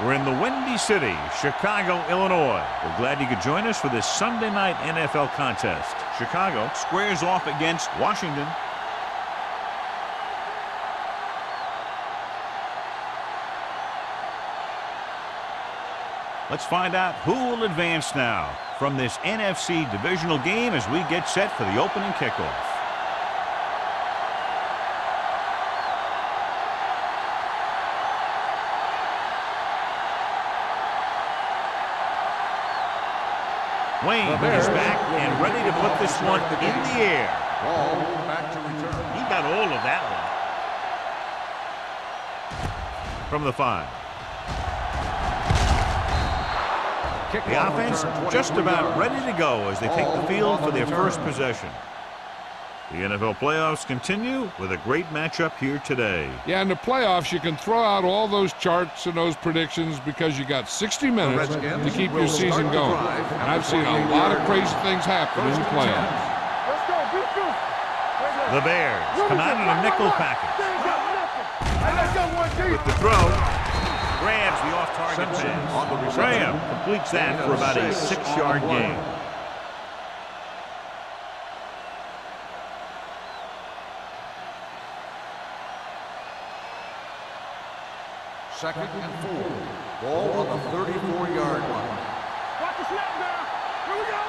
We're in the Windy City, Chicago, Illinois. We're glad you could join us for this Sunday night NFL contest. Chicago squares off against Washington. Let's find out who will advance now from this NFC divisional game as we get set for the opening kickoff. Wayne is back and ready to put this one in the air. Ball back to return. He got all of that one. From the 5. The offense just about ready to go as they take the field for their first possession. The NFL playoffs continue with a great matchup here today. Yeah, in the playoffs, you can throw out all those charts and those predictions because you got 60 minutes to keep your season going. And I've seen a lot of crazy things happen in the playoffs. The Bears come out in a nickel package. With the throw. Grabs the off-target pass. Graham completes that for about a 6-yard gain. Second and 4. Ball on the 34-yard line. Watch the snap now. Here we go.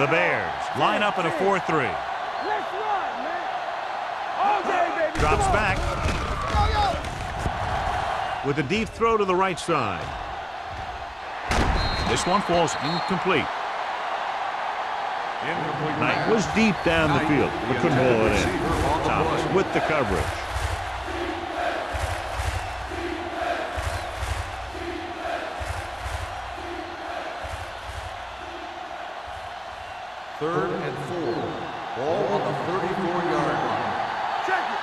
The Bears line up in a 4-3. Let's run, man. All day, baby. Drops back. With a deep throw to the right side. This one falls incomplete. Knight was deep down the field, but couldn't haul it in. Thomas with the coverage. Third and 4. Ball on the 34-yard line. Check it.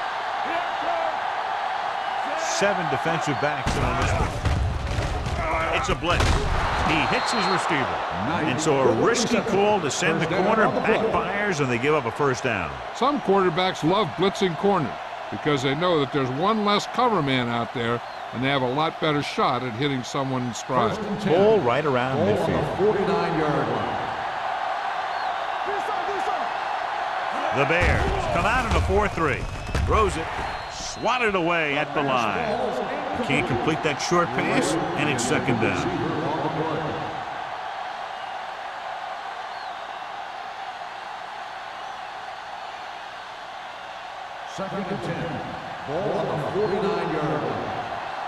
7 defensive backs in on this one. It's a blitz. He hits his receiver. And so a risky call to send the corner backfires and they give up a first down. Some quarterbacks love blitzing corners because they know that there's one less cover man out there and they have a lot better shot at hitting someone in stride. Ball right around midfield. 49-yard line. The Bears come out in a 4-3. Throws it. Swatted away at the line. Can't complete that short pass, and it's second down. Second and 10. Ball on the 49-yard line.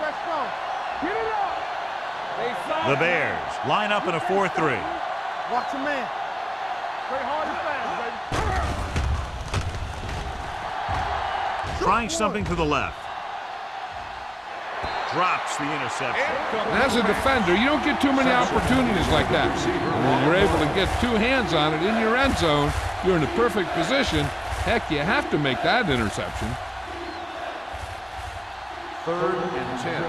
Let's go. Get it up. The Bears line up in a 4-3. Watch your man. Play hard and fast, baby. Trying something to the left. Drops the interception. As a defender, you don't get too many opportunities like that. And when you're able to get 2 hands on it in your end zone, you're in the perfect position. Heck, you have to make that interception. Third and 10.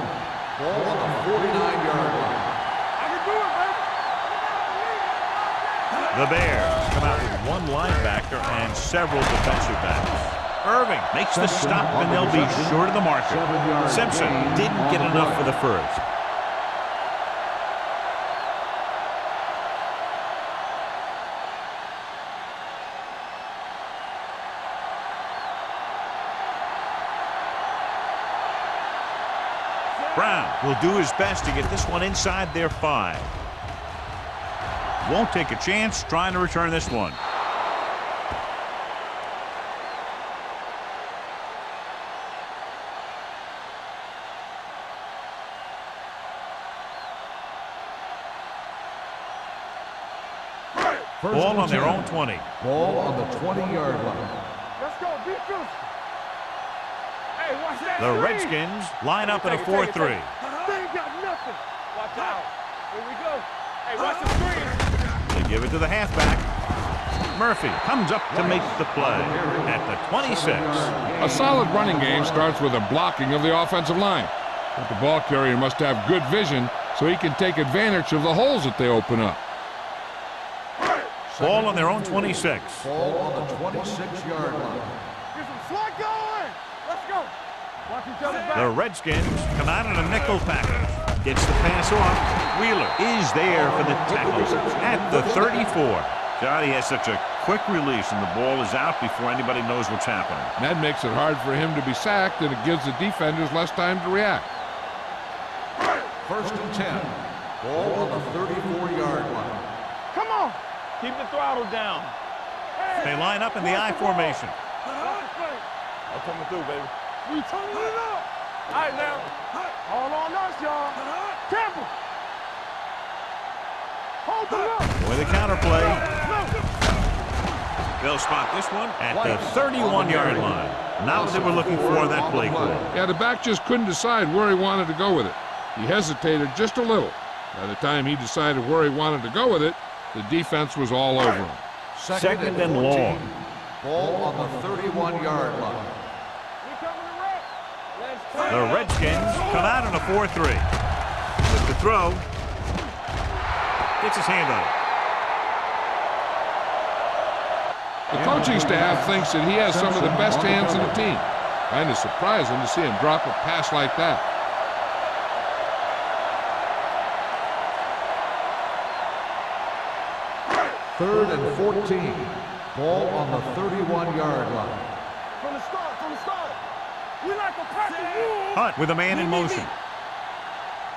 Ball on the 49-yard line. I can do it, baby. The Bears come out with 1 linebacker and several defensive backs. Irving makes the stop, and they'll be short of the marker. Simpson didn't get enough for the first. Brown will do his best to get this one inside their 5. Won't take a chance trying to return this one. Ball on their own 20. Ball on the 20-yard line. Let's go. Be truthful. Hey, watch that. The Redskins line up in a 4-3. They ain't got nothing. Watch out. Here we go. Hey, watch the screen. They give it to the halfback. Murphy comes up to make the play at the 26. A solid running game starts with a blocking of the offensive line. But the ball carrier must have good vision so he can take advantage of the holes that they open up. Ball on their own 26. Ball on the 26-yard line. Get some slot going. Let's go. Watch each other back. The Redskins come out in a nickel package. Gets the pass off. Wheeler is there for the tackle at the 34. God, he has such a quick release, and the ball is out before anybody knows what's happening. That makes it hard for him to be sacked, and it gives the defenders less time to react. 1st and 10. Ball on the 34-yard line. Come on. Keep the throttle down. They line up in the I formation. I'm coming through, baby. We turning it up. All right, now. All on us, y'all. Careful. Hold it up. With a counterplay. They'll spot this one at the 31-yard line. Not what they were looking for on that play call. Yeah, the back just couldn't decide where he wanted to go with it. He hesitated just a little. By the time he decided where he wanted to go with it, the defense was all over him. Second and long. Ball on the 31-yard line. The Redskins come out on a 4-3. With the throw. Gets his hand on it. The coaching staff thinks that he has some of the best hands in the team. Kind of surprising to see him drop a pass like that. Third and 14. Ball on the 31-yard line. From the start. We like a pack of wolves. Hunt with a man in motion.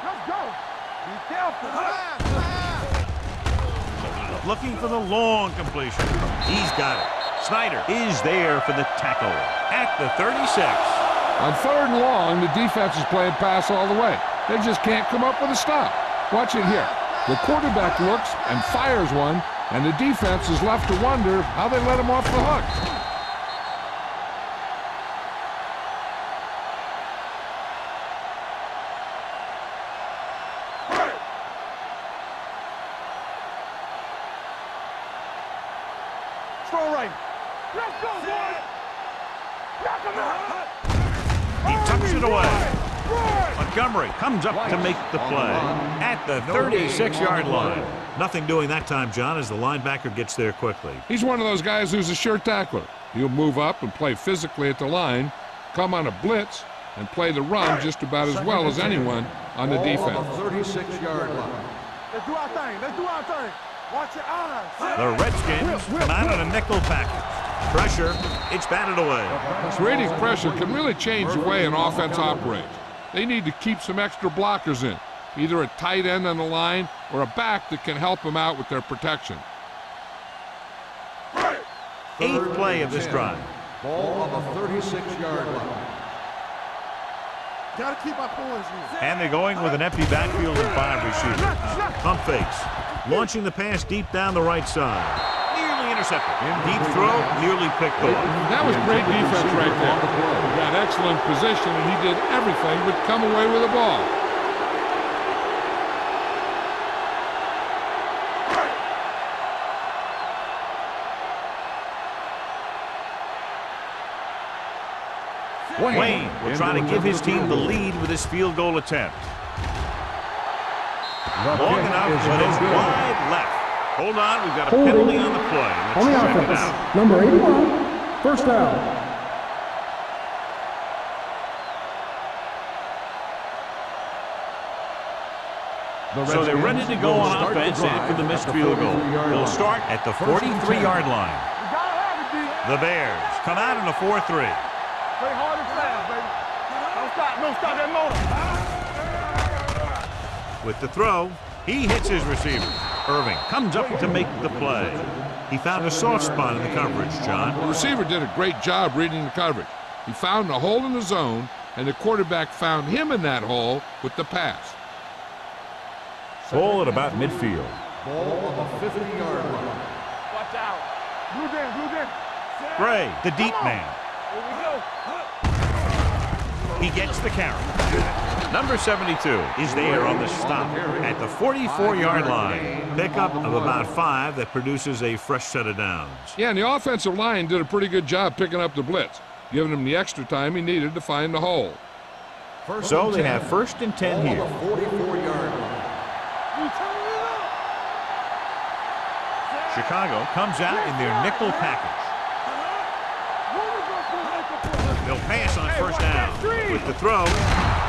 Let's go. Be careful. Looking for the long completion. He's got it. Snyder is there for the tackle at the 36. On 3rd and long, the defense is playing pass all the way. They just can't come up with a stop. Watch it here. The quarterback looks and fires one, and the defense is left to wonder how they let him off the hook. Throw right. Let's go, boys. Knock him out. He tucks it away. Montgomery comes up to make the play at the 36-yard line. Nothing doing that time, John, as the linebacker gets there quickly. He's one of those guys who's a sure tackler. He'll move up and play physically at the line, come on a blitz, and play the run just about as well as anyone on the defense. 36-yard line. Let's do our thing. Watch your eyes. The Redskins come out on a nickel package. Pressure, it's batted away. Creating pressure can really change the way an offense operates. They need to keep some extra blockers in, either a tight end on the line or a back that can help them out with their protection. 8th play of this drive. Ball on the 36-yard line. Gotta keep our poise here. And they're going with an empty backfield and 5 receivers. Pump fakes. Launching the pass deep down the right side. Nearly intercepted. Deep throw, nearly picked off. That was great defense right there. He got excellent position, and he did everything but come away with the ball. Wayne will try to give his team the lead with his field goal attempt. Long enough, but it's wide left. Hold on, we've got a penalty on the play. Let's check it out. Number 81, first down. So they're ready to go on offense after the missed field goal. They'll start at the 43-yard line. The Bears come out in a 4-3. Play hard and fast, baby. Don't stop that motor. With the throw, he hits his receiver. Irving comes up to make the play. He found a soft spot in the coverage, John. The receiver did a great job reading the coverage. He found a hole in the zone, and the quarterback found him in that hole with the pass. Ball at about midfield. Ball on the 50-yard line. Watch out. Blue down. Gray, the deep man. Here we go. He gets the carry. Number 72 is there on the stop at the 44-yard line. Pickup of about 5 that produces a fresh set of downs. Yeah, and the offensive line did a pretty good job picking up the blitz, giving him the extra time he needed to find the hole. So they have 1st and 10 here. 44-yard line. Chicago comes out in their nickel package. They'll pass on 1st down. With the throw,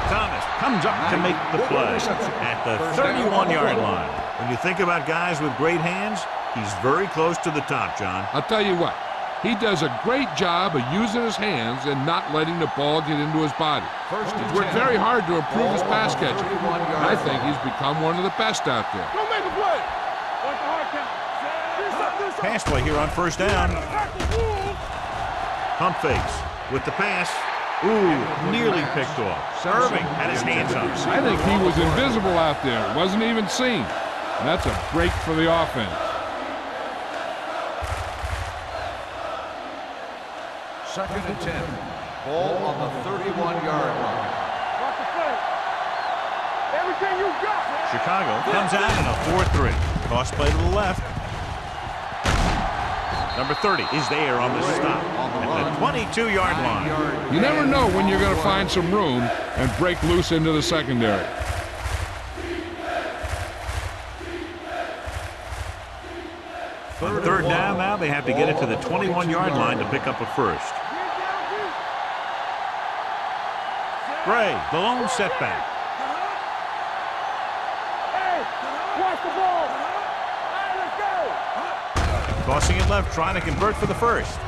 Thomas comes up to make the play at the 31-yard line. When you think about guys with great hands, he's very close to the top, John. I'll tell you what, he does a great job of using his hands and not letting the ball get into his body. He's worked very hard to improve his pass catching. I think he's become one of the best out there. Go make a play. What's the hard count? Pass play here on first down. Pump fakes with the pass. Ooh, nearly picked off. Irving had his hands up. I think he was invisible out there. Wasn't even seen. And that's a break for the offense. Second and 10. Ball on the 31-yard line. Watch the play. Everything you got. Chicago comes out in a 4-3. Toss play to the left. Number 30 is there on the stop at the 22-yard line. You never know when you're going to find some room and break loose into the secondary. On third down now, they have to get it to the 21-yard line to pick up a first. Gray, the lone setback. Hey, watch the ball. All right, let's go. Tossing it left, trying to convert for the first.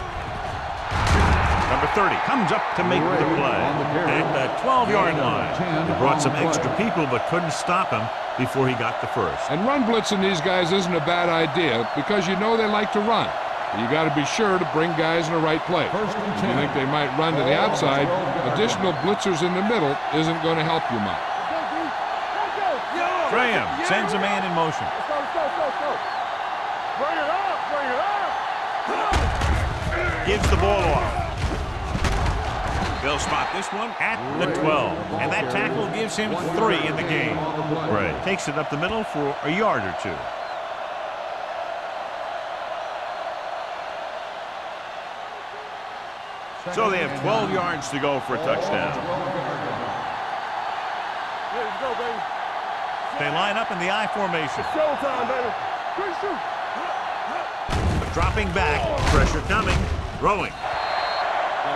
Number 30 comes up to make the play at the 12-yard line. They brought some extra people but couldn't stop him before he got the first. And run blitzing these guys isn't a bad idea because you know they like to run. You got to be sure to bring guys in the right place. If you think they might run to the outside, additional blitzers in the middle isn't going to help you much. Graham sends a man in motion. Let's go. Bring it up. Gives the ball off. They'll spot this one at the 12. And that tackle gives him 3 in the game. Right. Takes it up the middle for a yard or 2. So they have 12 yards to go for a touchdown. Let's go, baby. They line up in the I formation. Showtime, baby. Quick shoot. Dropping back, pressure coming, throwing.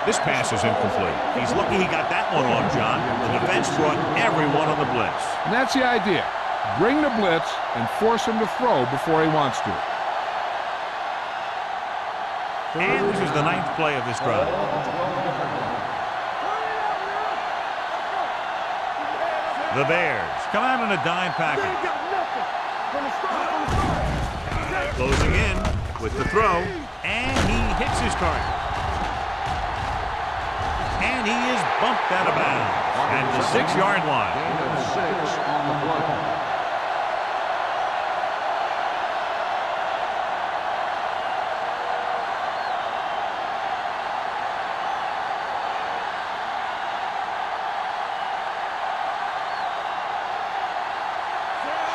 This pass is incomplete. He's lucky he got that one off, John. The defense brought everyone on the blitz. And that's the idea. Bring the blitz and force him to throw before he wants to. And this is the 9th play of this drive. The Bears come out in a dime package. Closing in with the throw, and he hits his target. And he is bumped out of bounds at the 6-yard line. Gain of 6 on the play.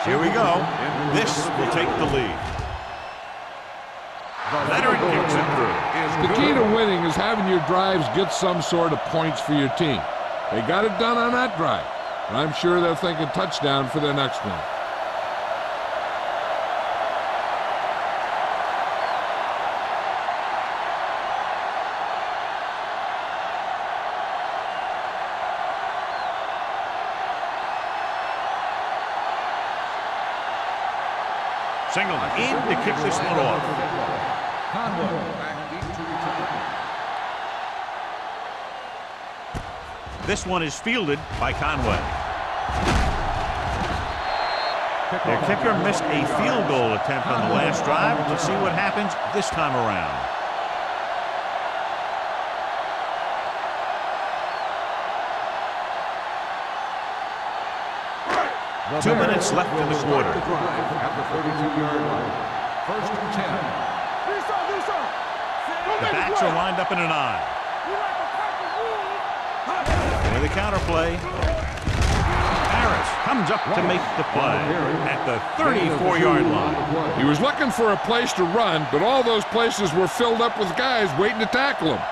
Here we go. This will take the lead. Leonard kicks it through. The key to winning is having your drives get some sort of points for your team. They got it done on that drive. And I'm sure they're thinking touchdown for their next one. Singleton in to kick this one off. This one is fielded by Conway. Their kicker missed a field goal attempt on the last drive. Let's see what happens this time around. The 2 minutes left in the quarter. The drive at the 32-yard line. First and 10. The backs are lined up in an I. With the counter play. Harris comes up to make the play at the 34-yard line. He was looking for a place to run, but all those places were filled up with guys waiting to tackle him.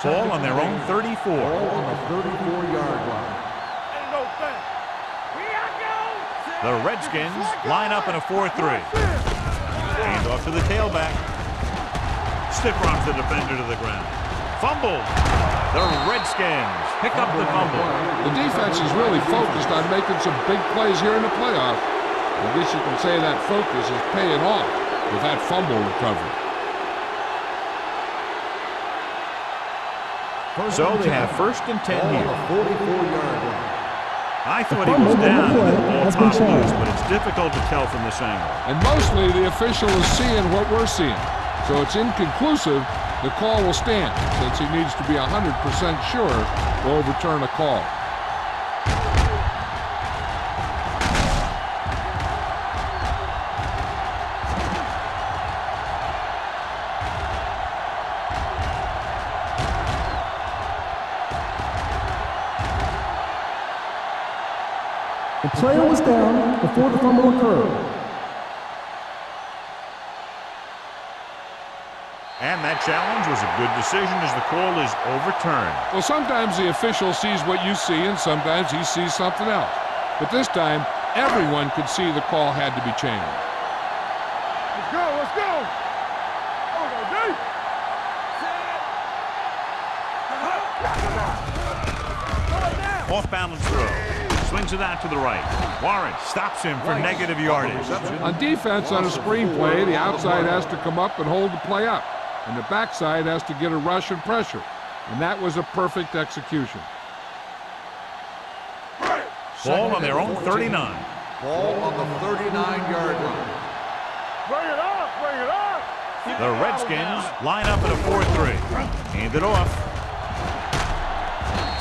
Ball on their own 34. Ball on the 34-yard line. The Redskins line up in a 4-3. Hand off to the tailback. Stiff arms the defender to the ground. Fumbled. The Redskins pick up the fumble. The defense is really focused on making some big plays here in the playoffs. I guess you can say that focus is paying off with that fumble recovery. So they have 1st and 10 here. 44-yard line. I thought he was down and the ball popped loose, but it's difficult to tell from this angle. And mostly the official is seeing what we're seeing. So it's inconclusive. The call will stand since he needs to be 100% sure to overturn a call. The player was down before the fumble occurred. And that challenge was a good decision as the call is overturned. Well, sometimes the official sees what you see and sometimes he sees something else. But this time, everyone could see the call had to be changed. Let's go, let's go. Off balance throw. Swings it out to the right. Warren stops him for negative yardage. On defense on a screen play, the outside has to come up and hold the play up. And the backside has to get a rush and pressure. And that was a perfect execution. Ball on their own 39. Ball on the 39-yard line. Bring it up, bring it up. The Redskins line up in a 4-3. Hand it off.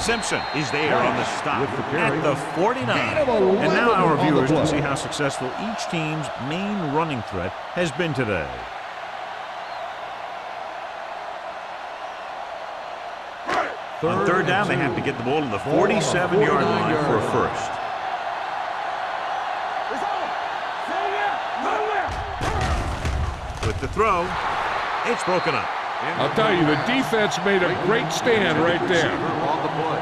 Simpson is there on the stop at the 49. And now our viewers can see how successful each team's main running threat has been today. On 3rd down, they have to get the ball to the 47-yard line for a first. With the throw, it's broken up. I'll tell you, the defense made a great stand right there. On the play.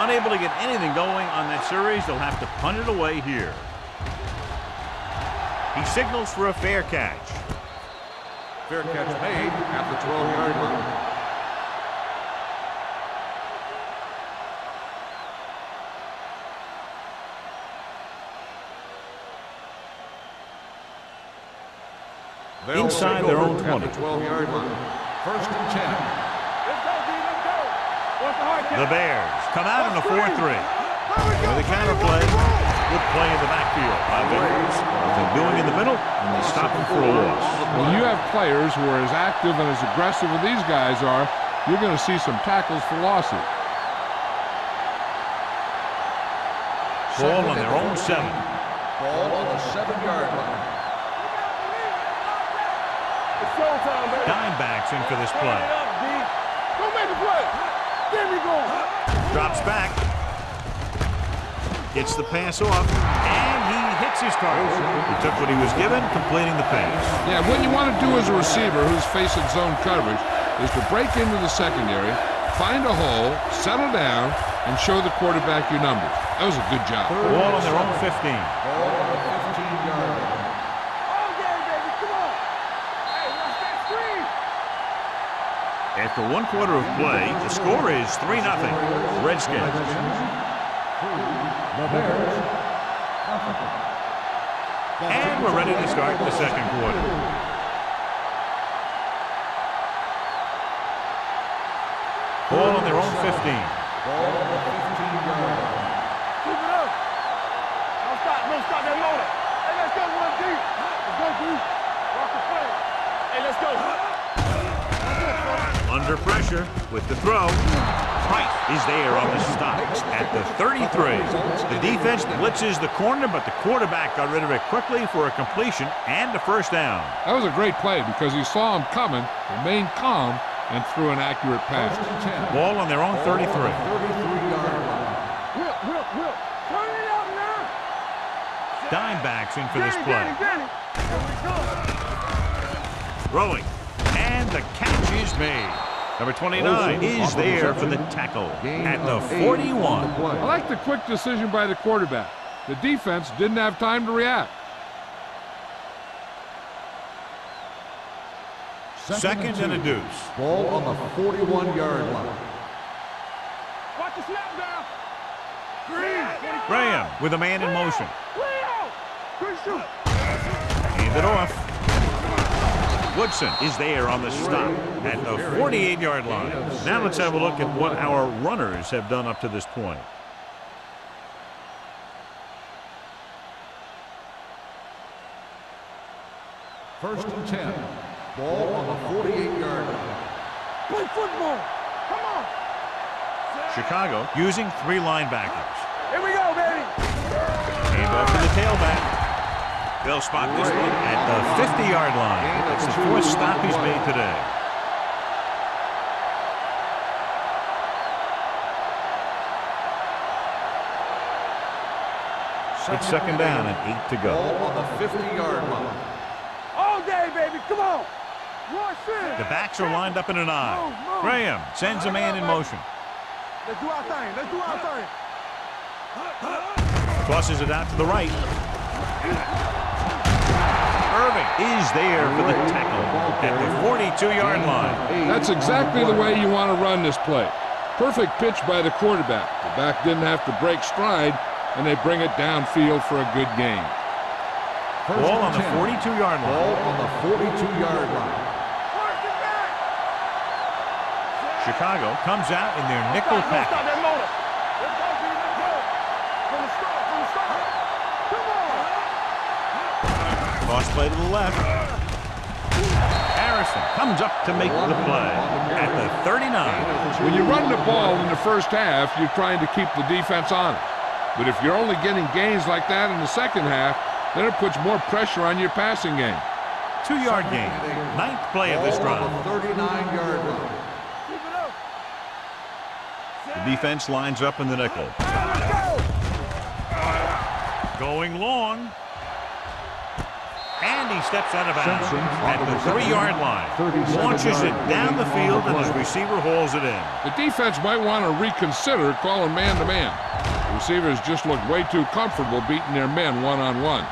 Unable to get anything going on that series, they'll have to punt it away here. He signals for a fair catch. Fair catch made at the 12-yard line. Inside their own 20. 12-yard line. 1st and 10. Let's go, D, let's go. What's the hard catch? The Bears come out in a 4-3. With a counterplay, good play in the backfield by Bears. They're doing in the middle, and they stop him for a loss. When you have players who are as active and as aggressive as these guys are, you're going to see some tackles for losses. Ball on their own 7. Ball on the 7-yard line. It's showtime, baby. Dimebacks in for this play. Don't make the play. There we go. Drops back. Gets the pass off, and he hits his target. He took what he was given, completing the pass. Yeah, what you want to do as a receiver who's facing zone coverage is to break into the secondary, find a hole, settle down, and show the quarterback your numbers. That was a good job. Ball on their own 15. Ball on the 15-yard line. All game, baby. Come on. Hey, watch that screen. After 1 quarter of play, the score is 3-0. Redskins. And we're ready to start the 2nd quarter. Ball on their own 15. Ball on the 15-yard line. Keep it up. Don't stop that motor. Hey, let's go, 1D. Let's go, D. Walk the play. Hey, let's go. Under pressure with the throw. Price is there on the stop at the 33. The defense blitzes the corner, but the quarterback got rid of it quickly for a completion and a first down. That was a great play because he saw him coming, remained calm, and threw an accurate pass. Ball on their own 33. 33-yard line. Whip. Turn it up now. Dimebacks in for this play. Danny. Here we go. Throwing. And the catch is made. Number 29 is there for the tackle at the 41. I like the quick decision by the quarterback. The defense didn't have time to react. Second and a deuce. Ball on the 41-yard line. Watch the snap down. Graham with a man in motion. Good shoot. Hand it off. Woodson is there on the stop at the 48-yard line. Now let's have a look at what our runners have done up to this point. First and 10. Ball on the 48-yard line. Play football. Come on. Chicago using 3 linebackers. Here we go, baby. Hand off to the tailback. They'll spot this one at the 50-yard line. That's the 4th stop he's made today. It's second down and 8 to go. Ball on the 50-yard line. All day, baby. Come on. Rush in. The backs are lined up in an I. Graham sends a man in motion. Let's do our thing. Let's do our thing. Tosses it out to the right. Irving is there for the tackle at the 42-yard line. That's exactly the way you want to run this play. Perfect pitch by the quarterback. The back didn't have to break stride, and they bring it downfield for a good gain. Ball on the 42-yard line. Ball on the 42-yard line. Chicago comes out in their nickel Stop package. that motor. Let's go, baby. Let's go. From the start. From the start. Come on. Cross play to the left. Harrison comes up to make the play at the 39. When you run the ball in the first half, you're trying to keep the defense on it. But if you're only getting gains like that in the second half, then it puts more pressure on your passing game. 2-yard gain. 9th play of this Ball drive. on the 39-yard line. Keep it up. The defense lines up in the nickel. Going long. And he steps out of bounds at the 3-yard line. Launches it down the field, and his receiver hauls it in. The defense might want to reconsider calling man-to-man. The receivers just look way too comfortable beating their men one-on-one.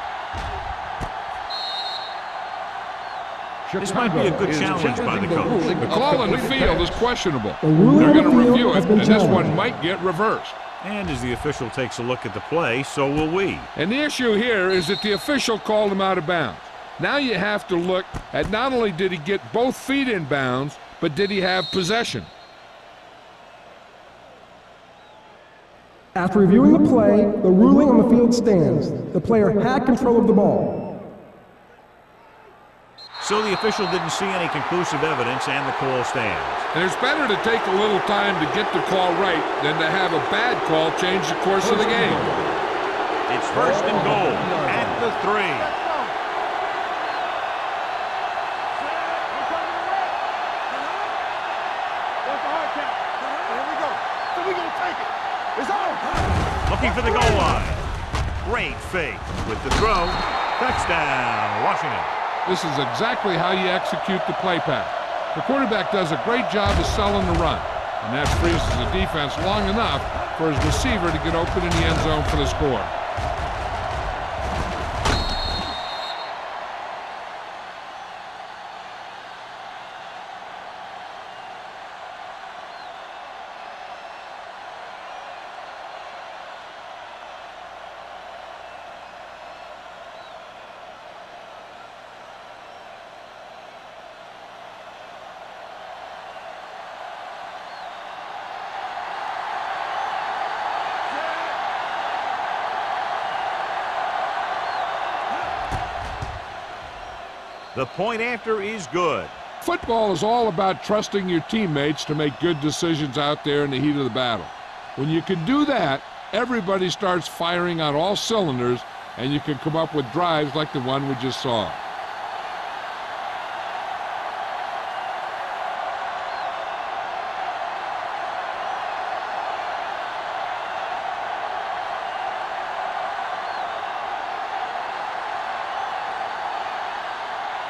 This might be a good challenge by the coach. The call in the field is questionable. The ruling They're on going the to field review it, has been and this one challenged. might get reversed. And as the official takes a look at the play, so will we. And the issue here is that the official called him out of bounds. Now you have to look at not only did he get both feet in bounds, but did he have possession? After reviewing the play, the ruling on the field stands. The player had control of the ball. So the official didn't see any conclusive evidence, and the call stands. And it's better to take a little time to get the call right than to have a bad call change the course of the game. It's first and goal at the 3. That's the hard count. Here we go. So we're going to take it. It's on. Looking for the goal line. Great fake with the throw. Touchdown, Washington. This is exactly how you execute the play pass. The quarterback does a great job of selling the run, and that freezes the defense long enough for his receiver to get open in the end zone for the score. The point after is good. Football is all about trusting your teammates to make good decisions out there in the heat of the battle. When you can do that, everybody starts firing on all cylinders, and you can come up with drives like the one we just saw.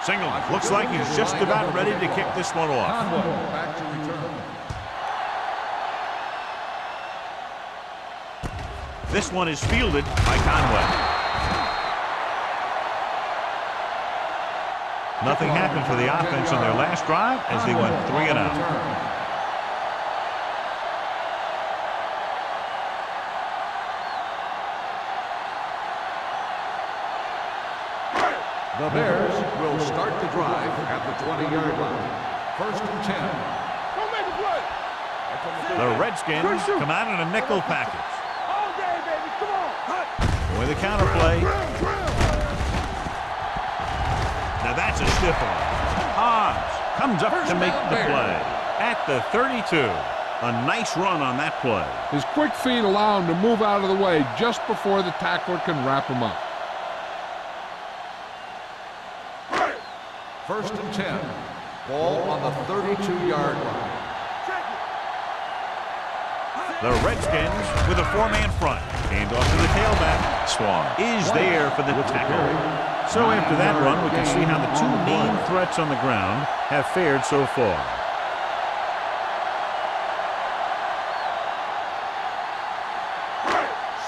Singleton looks like he's just about ready to kick this one off. Back to return. This one is fielded by Conway. Nothing happened for the offense on their last drive as they went 3 and out. The Bears will start the drive at the 20-yard line. 1st and 10. Don't make a play. The Redskins come out in a nickel package. All day, baby. Come on. With a counter play. Now that's a stiff one. Hobbs comes up to make the play at the 32. A nice run on that play. His quick feet allow him to move out of the way just before the tackler can wrap him up. 1st and 10. Ball on the 32-yard line. The Redskins with a 4-man front. Hand off to the tailback. Swan is there for the tackle. So after that run, we can see how the two main threats on the ground have fared so far.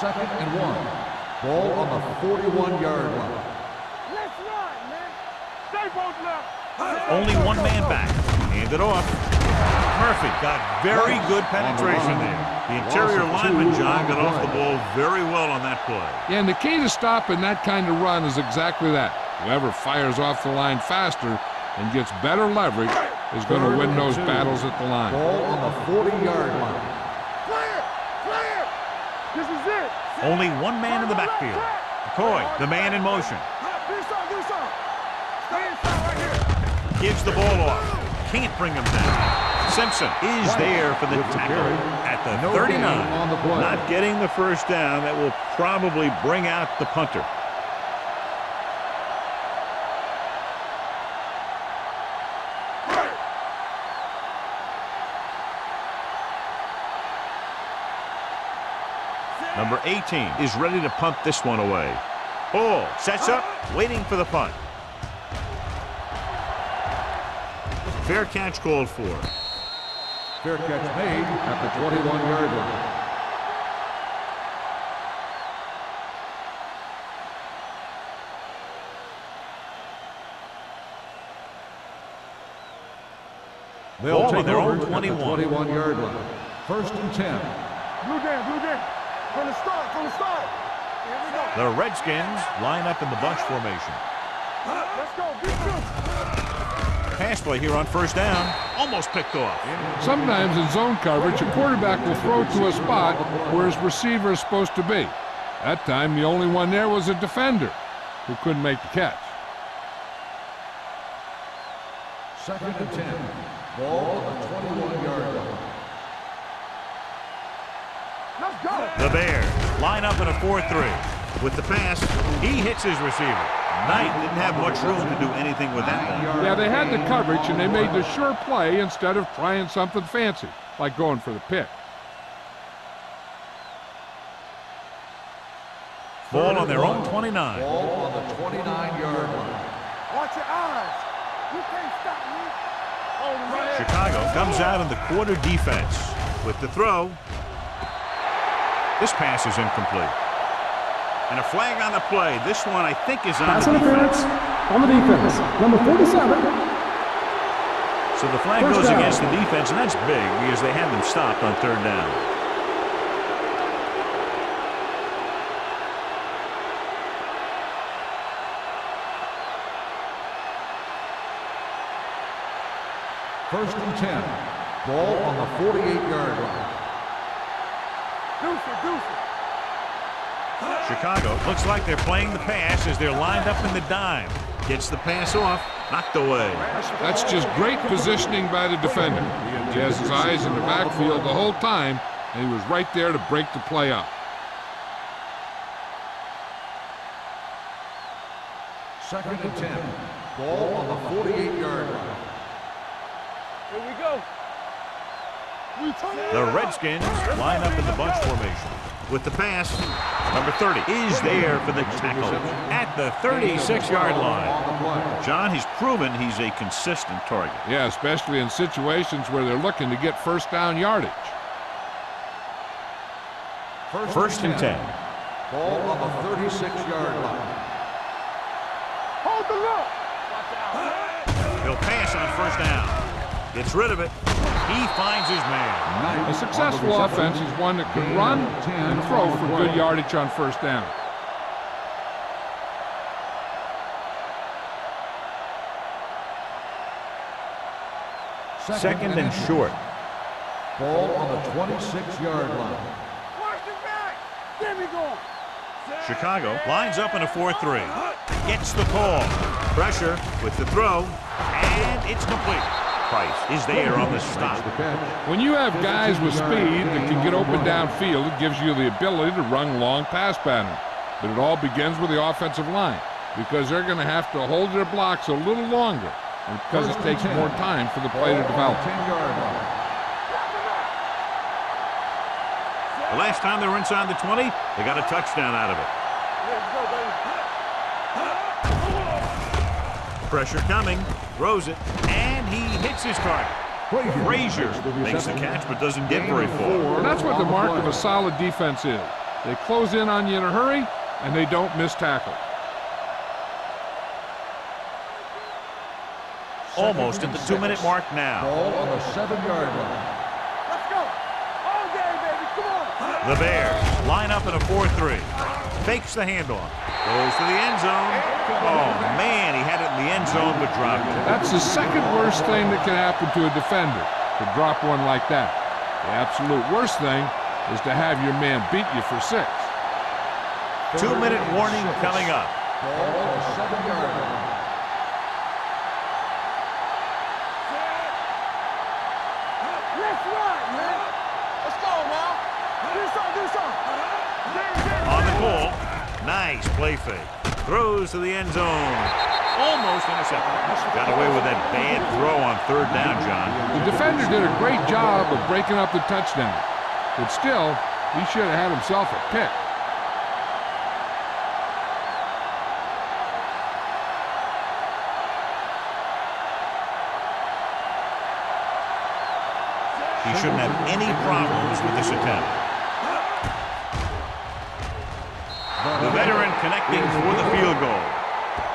Second and 1. Ball on the 41-yard line. Let's run, man. Stay both left. Only one man back. Hand it off. Murphy got very good penetration there. The interior lineman, John, got off the ball very well on that play. Yeah, and the key to stopping that kind of run is exactly that. Whoever fires off the line faster and gets better leverage is going to win those battles at the line. Ball on the 40-yard line. Clear. Clear. This is it. Only one man in the backfield. McCoy, the man in motion. Do something. Stay inside right here. Gives the ball off. Can't bring him down. Simpson is there for the tackle at the 39. Not getting the first down. That will probably bring out the punter. Number 18 is ready to punt this one away. Ball sets up, waiting for the punt. Fair catch called for. Fair catch made at the 21-yard line. They'll take their over own 21. at the 21-yard line. 1st and 10. Blue game. From the start. Here we go. The Redskins line up in the bunch formation. Let's go. Be good. Pass play here on 1st down. Almost picked off. Sometimes in zone coverage, a quarterback will throw to a spot where his receiver is supposed to be. That time, the only one there was a defender who couldn't make the catch. 2nd and 10. Ball on the 21-yard line. Let's go. The Bears line up in a 4-3. With the pass, he hits his receiver. Knight didn't have much room to do anything with that one. Yeah, they had the coverage, and they made the sure play instead of trying something fancy, like going for the pick. Ball on their own 29. Ball on the 29-yard line. Watch your eyes. You can't stop me. Hold him right here. Chicago comes out in the quarter defense. With the throw, this pass is incomplete. And a flag on the play. This one, I think, is on Pass the interference defense. on the defense. Number 47. So the flag First goes down. against the defense, and that's big because they had them stopped on 3rd down. First and 10. Ball on the 48-yard line. Deuce it. Chicago looks like they're playing the pass as they're lined up in the dime. Gets the pass off, knocked away. That's just great positioning by the defender. He has his eyes in the backfield the whole time, and he was right there to break the play up. 2nd and 10. Ball on the 48-yard line. Here we go. The Redskins line up in the bunch formation. with the pass. Number 30 is there for the tackle at the 36-yard line. John, he's proven he's a consistent target. Yeah, especially in situations where they're looking to get first down yardage. First and 10. Ball on the 36-yard line. Hold the look. Watch out. He'll pass on first down. Gets rid of it. He finds his man. A successful offense is one that can run and throw for good yardage on first down. Second and short. Ball on the 26-yard line. Watch it back. There we go. Chicago lines up in a 4-3. Gets the call. Pressure with the throw. And it's complete. Price is there on the stop. When you have guys with speed that can get open downfield, it gives you the ability to run long pass patterns. But it all begins with the offensive line, because they're going to have to hold their blocks a little longer, and because it takes more time for the play to develop. The last time they were inside the 20, they got a touchdown out of it. Pressure coming, throws it, and he hits his target. Frazier makes the catch but doesn't get very far. And that's what the mark of a solid defense is. They close in on you in a hurry, and they don't miss tackle. Almost at the 2-minute mark now. Ball on the 7-yard line. Let's go. All day, baby. Come on. The Bears line up in a 4-3. Fakes the handoff. Goes to the end zone. Oh, man, he had it in the end zone but dropped it. That's the second worst thing that can happen to a defender, to drop one like that. The absolute worst thing is to have your man beat you for 6. 2-minute warning coming up. Ball on the 7-yard line. Let's run, man. Let's go, man. Do something. On the goal. Nice play fake. Throws to the end zone. Almost intercepted. Got away with that bad throw on third down, John. The defender did a great job of breaking up the touchdown, but still, he should have had himself a pick. He shouldn't have any problems with this attempt. The veteran connecting for the field goal.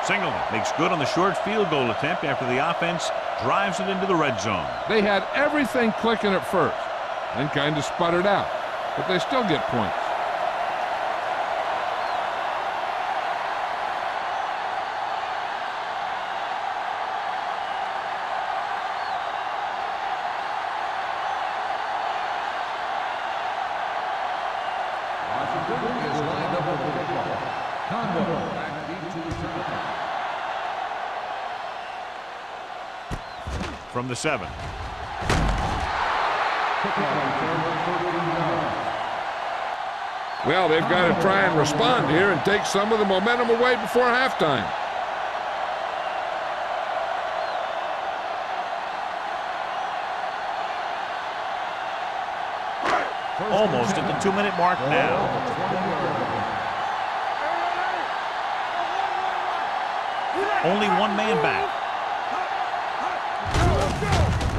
Singleton makes good on the short field goal attempt after the offense drives it into the red zone. They had everything clicking at first, then kind of sputtered out, but they still get points. From the 7. Well, they've got to try and respond here and take some of the momentum away before halftime. Almost at the 2-minute mark now. Only one man back.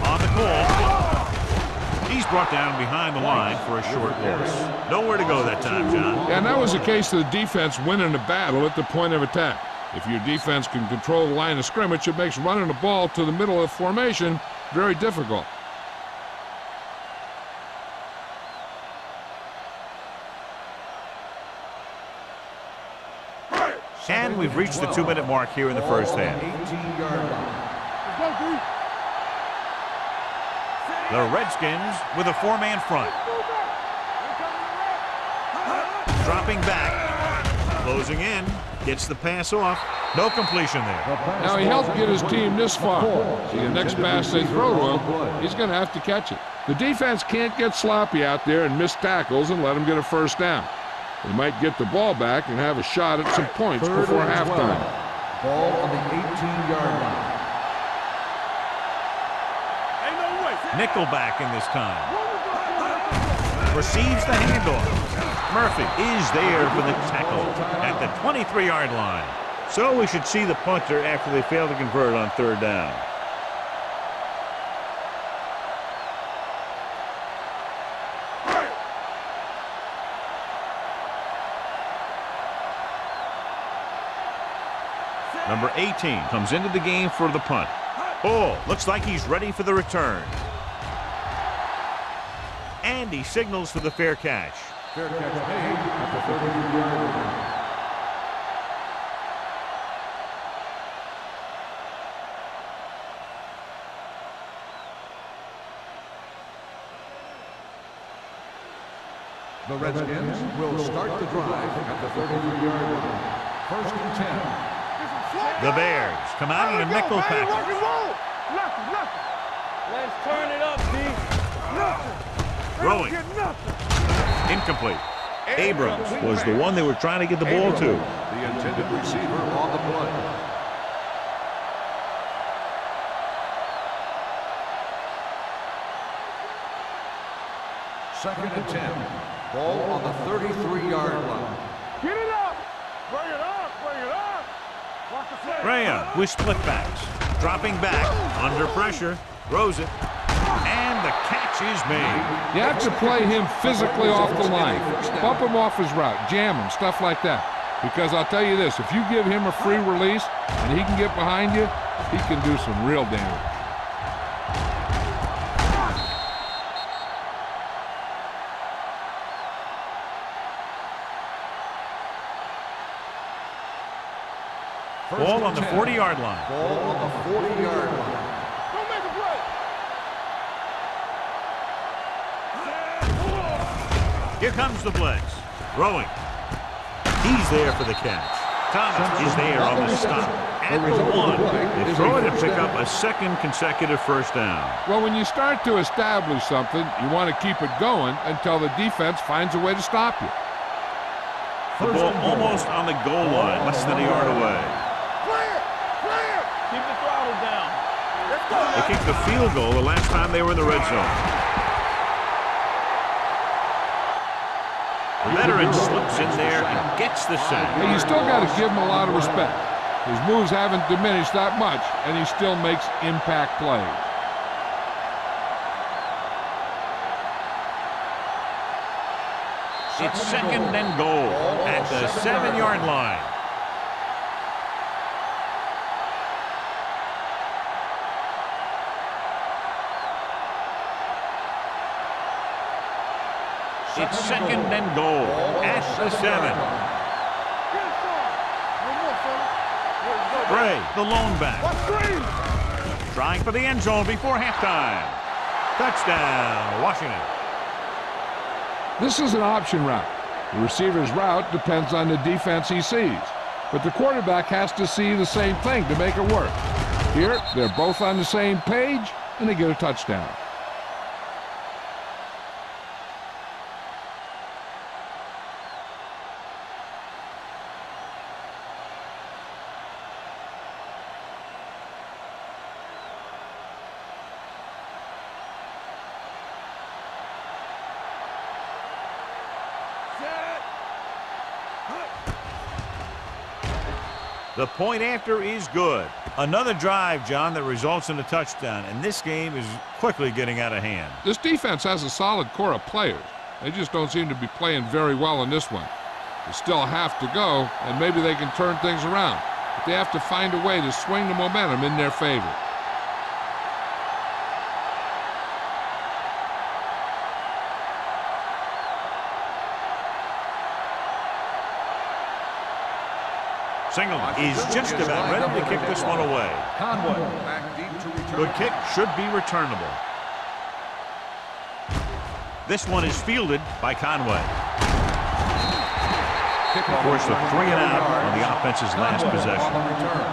On the call. He's brought down behind the line for a short loss. Nowhere to go that time, John. And that was the case of the defense winning the battle at the point of attack. If your defense can control the line of scrimmage, it makes running the ball to the middle of formation very difficult. And we've reached the 2-minute mark here in the first half. 18-yard line. The Redskins with a 4-man front. Dropping back. Closing in. Gets the pass off. No completion there. Now, he helped get his team this far. See, the next pass they throw to him, he's going to have to catch it. The defense can't get sloppy out there and miss tackles and let him get a first down. They might get the ball back and have a shot at some points before halftime. Ball on the 18-yard line. Ain't no way. Nickelback in this time. Receives the handoff. Murphy is there for the tackle at the 23-yard line. So we should see the punter after they fail to convert on third down. Number 18 comes into the game for the punt. Oh, looks like he's ready for the return. And he signals for the fair catch. Fair catch made at the 33-yard line. The Redskins will start the drive at the 33-yard line. First and 10. The Bears come out in a nickel package. Let's turn it up, D. Throwing. Incomplete. Abrams was the one they were trying to get the ball to. The intended receiver on the play. Second and 10. Ball on the 33-yard line. Get it up. Bring it up. Bring it up. Watch the play. Graham with split backs. Dropping back. Under pressure. Throws it. And the catch is made. You have to play him physically off the line. Bump him off his route. Jam him. Stuff like that. Because I'll tell you this. If you give him a free release and he can get behind you, he can do some real damage. Ball on the 40-yard line. Ball on the 40-yard line. Don't make a play. Here comes the blitz. Throwing. He's there for the catch. Thomas is there on the stop. At the one. They throw it to pick up a second consecutive first down. Well, when you start to establish something, you want to keep it going until the defense finds a way to stop you. The ball almost on the goal line, less than a yard away. Clear. Keep the throttle down. Let's go. They kicked the field goal the last time they were in the red zone. The veteran slips in there and gets the sack. Hey, you still got to give him a lot of respect. His moves haven't diminished that much, and he still makes impact plays. It's second and goal at the 7-yard line. It's second and goal at the 7. Bray, the lone back. Trying for the end zone before halftime. Touchdown, Washington. This is an option route. The receiver's route depends on the defense he sees. But the quarterback has to see the same thing to make it work. Here, they're both on the same page, and they get a touchdown. The point after is good. Another drive, John, that results in a touchdown, and this game is quickly getting out of hand. This defense has a solid core of players. They just don't seem to be playing very well in this one. They still have to go, and maybe they can turn things around. But they have to find a way to swing the momentum in their favor. Singleton is just about ready to kick this one away. Conway back deep to return. The kick should be returnable. This one is fielded by Conway. Of course, a 3 and out on the offense's last possession. On the return.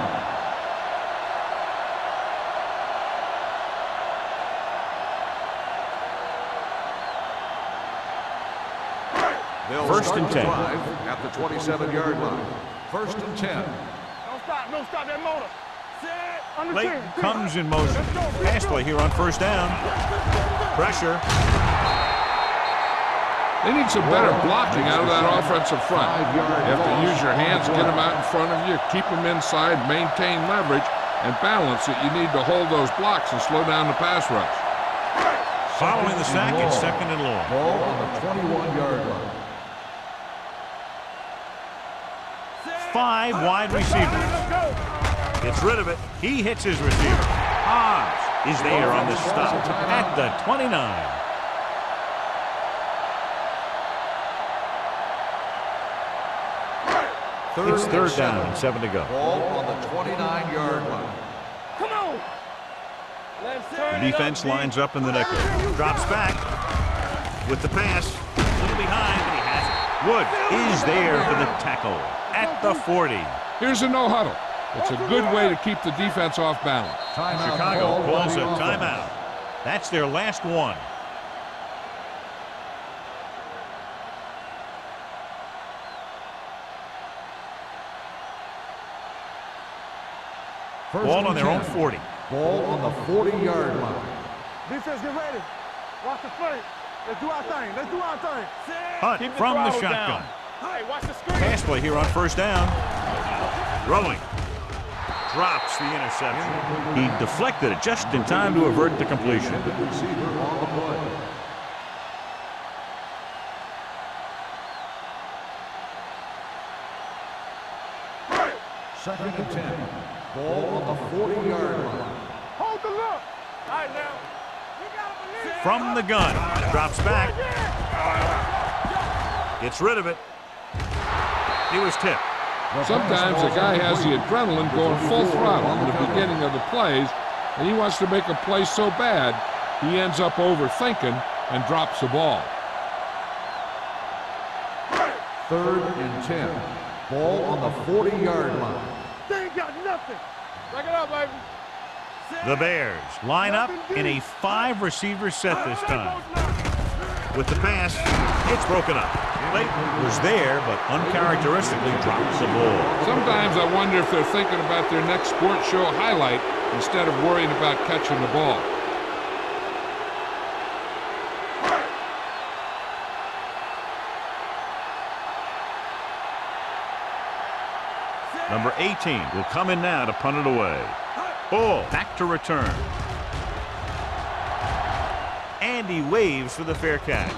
First and 10. At the 27-yard line. First and 10. Don't stop that motor. Set. Late comes in motion. Pass play here on first down. Pressure. They need some better blocking out of that offensive front. You have to use your hands, get them out in front of you, keep them inside, maintain leverage, and balance it. You need to hold those blocks and slow down the pass rush. Following the sack, it's 2nd and long. Ball on the 21-yard line. 5 wide receivers. Gets rid of it. He hits his receiver. Hobbs is there on the stop at the 29. It's 3rd down and 7 to go. Ball on the 29-yard line. Come on. The defense lines up in the nickel. Drops back with the pass. A little behind, and he has it. Wood is there for the tackle at the 40. Here's a no huddle. It's a good way to keep the defense off balance. Chicago calls a timeout. That's their last one. Ball on their own 40. Ball on the 40-yard line. Defense, get ready. Watch the play. Let's do our thing. Let's do our thing. Hunt Keep from the throttle shotgun. down. Hey, watch the screen. Pass play here on 1st down. Throwing. Drops the interception. He deflected it just in time to avert the completion. Receiver on the play. Second and 10. Ball on the 40-yard line. Hold the look. All right, now. You gotta believe. From the gun. Drops back. Gets rid of it. He was tipped. Sometimes a guy has the adrenaline going full throttle in the beginning of the plays, and he wants to make a play so bad, he ends up overthinking and drops the ball. 3rd and 10. Ball on the 40-yard line. They ain't got nothing. Break it up, baby. The Bears line up in a 5-receiver set this time. With the pass, it's broken up. Clayton was there, but uncharacteristically drops the ball. Sometimes I wonder if they're thinking about their next sports show highlight instead of worrying about catching the ball. Number 18 will come in now to punt it away. Ball back to return. And he waves for the fair catch.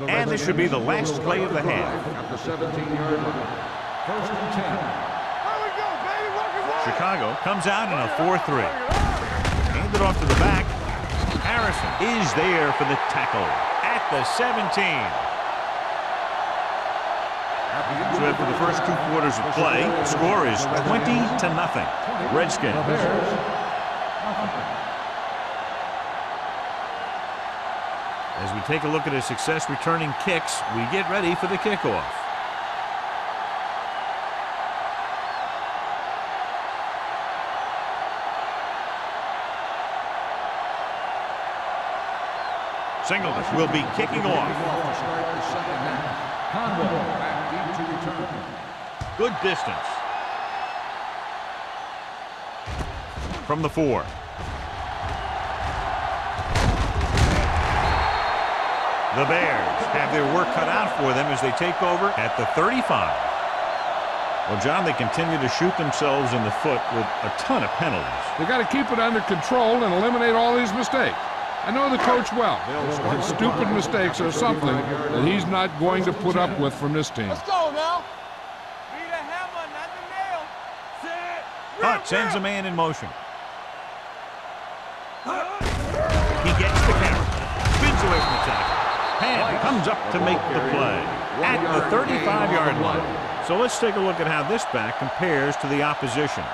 And this should be the last play of the half. At the 17-yard line. 1st and 10. There we go, baby. Work it, work it. Chicago comes out in a 4-3. Handed off to the back. Harrison is there for the tackle at the 17. So after the first 2 quarters of play, the score is 20-0. Redskins. As we take a look at his success returning kicks, we get ready for the kickoff. Singleton will be kicking off. Good distance. From the 4. The Bears have their work cut out for them as they take over at the 35. Well, John, they continue to shoot themselves in the foot with a ton of penalties. They got to keep it under control and eliminate all these mistakes. I know the coach well. And stupid mistakes are something that he's not going to put up with from this team. Let's go now. Be the hammer, not the nail. Sit. Hunt sends a man in motion. He gets the carry. Spins away from the tackle. Ham comes up to make the play at the 35-yard line. So let's take a look at how this back compares to the opposition.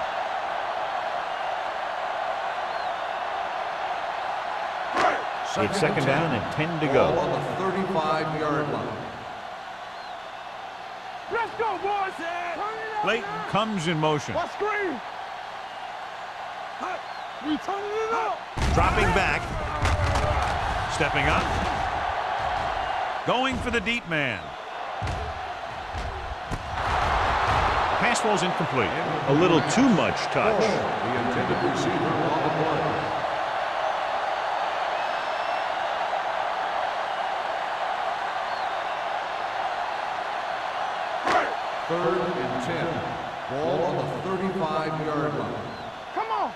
It's 2nd down and 10 to go. On the 35-yard line. Let's go, boys. Turn it up Clayton now. comes in motion. What screen? We turning it up. Dropping back. Stepping up. Going for the deep man. fall's incomplete. A little too much touch. The intended receiver on the play. Third and 10. Ball on the 35-yard line. Come on.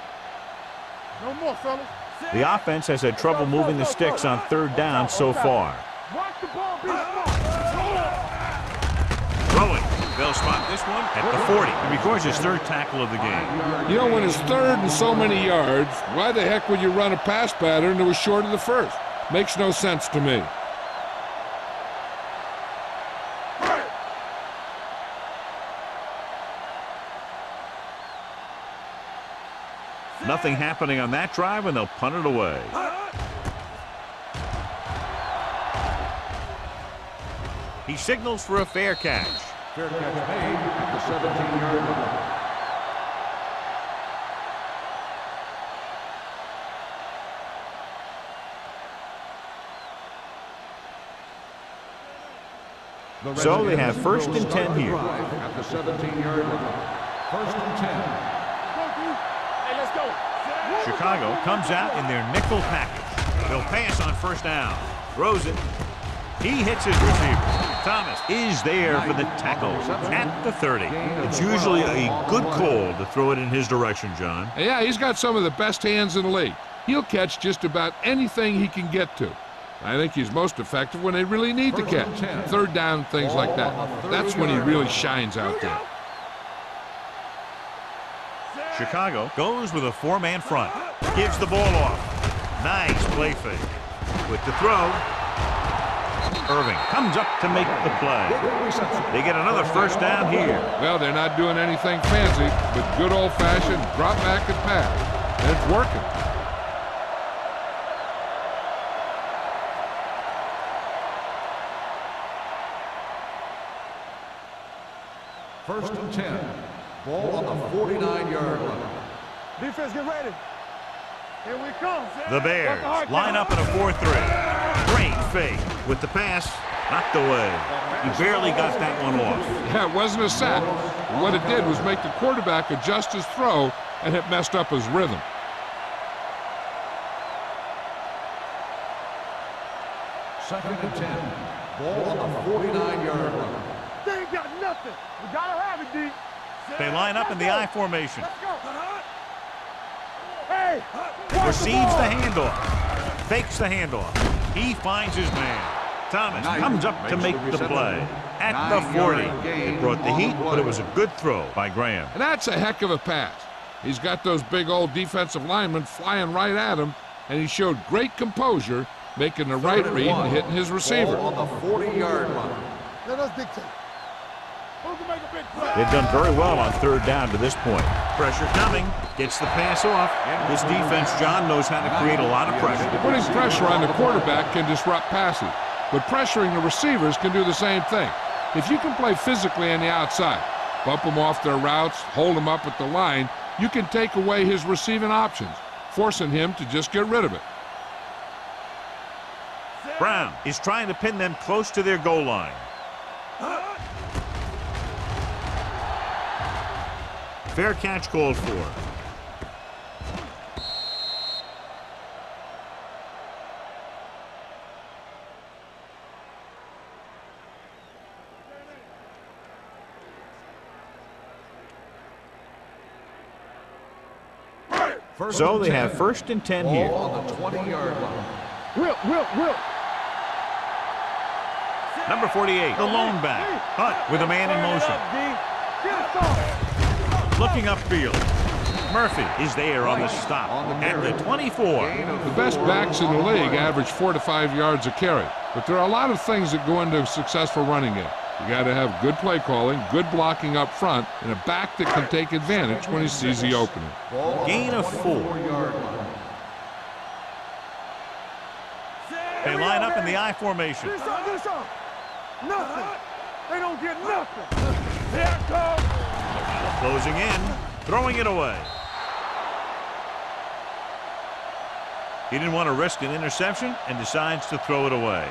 No more, fellas. The offense has had trouble moving the sticks on third down so far. Watch the ball be smart. Throwing. They'll spot this one at the 40. It records his third tackle of the game. You know, when it's third and so many yards, why the heck would you run a pass pattern that was short of the first? Makes no sense to me. Nothing happening on that drive, and they'll punt it away. He signals for a fair catch. Fair catch made at the 17-yard line. So they have first and 10 here. At the 17-yard line. First and 10. Hey, let's go. Chicago comes out in their nickel package. They'll pass on first down. Throws it. He hits his receiver. Thomas is there for the tackle at the 30. It's usually a good call to throw it in his direction, John. Yeah, he's got some of the best hands in the league. He'll catch just about anything he can get to. I think he's most effective when they really need to catch. Third down, things like that. That's when he really shines out there. Chicago goes with a four-man front. Gives the ball off. Nice play fake. With the throw, Irving comes up to make the play. They get another first down here. Well, they're not doing anything fancy, but good old-fashioned drop back and pass. And it's working. First and 10. Ball on the 49-yard line. Defense, get ready. Here we come. The Bears line up in a 4-3. Great fake with the pass. Knocked away. He barely got that one off. Yeah, it wasn't a sack. What it did was make the quarterback adjust his throw, and it messed up his rhythm. Second and 10. Ball on the 49-yard line. They ain't got nothing. We gotta have it, D. They line up in the I formation. Let's go. Hey, Receives the handoff. Fakes the handoff. He finds his man. Thomas comes up to make the play. At the 40. It brought the heat, but it was a good throw by Graham. And that's a heck of a pass. He's got those big old defensive linemen flying right at him, and he showed great composure, making the right read and hitting his receiver. Ball on the 40-yard line. let us dictate. Who can make a big play? They've done very well on third down to this point. Pressure coming. Gets the pass off. This defense, John, knows how to create a lot of pressure. Putting pressure on the quarterback can disrupt passing, but pressuring the receivers can do the same thing. If you can play physically on the outside, bump them off their routes, hold them up at the line, you can take away his receiving options, forcing him to just get rid of it. Brown is trying to pin them close to their goal line. Fair catch called for. So they have first and 10 here. Ball on the 20-yard line. Will. Number 48, the lone back. Hunt with a man in motion. Looking upfield. Murphy is there on the stop at the 24. The best backs in the league average 4 to 5 yards a carry, but there are a lot of things that go into a successful running game. You got to have good play calling, good blocking up front, and a back that can take advantage when he sees the opening. Gain of 4. They line up in the I formation. Nothing. They don't get nothing. Here it comes. Closing in, throwing it away. He didn't want to risk an interception and decides to throw it away.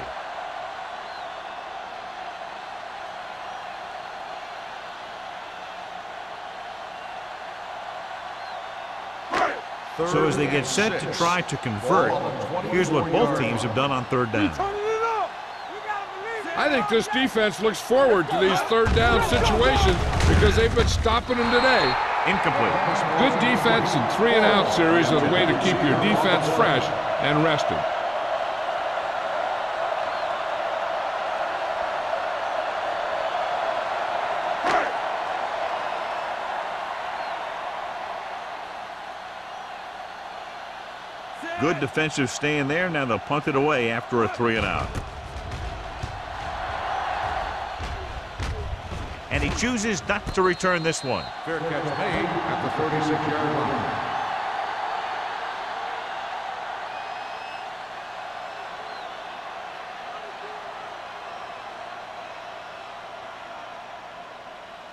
So as they get set to try to convert, here's what both teams have done on third down. I think this defense looks forward to these third down situations because they've been stopping them today. Incomplete. Good defense and 3-and-out series are the way to keep your defense fresh and rested. Good defensive stand there. Now they'll punt it away after a 3-and-out. And he chooses not to return this one. Fair catch made at the 36-yard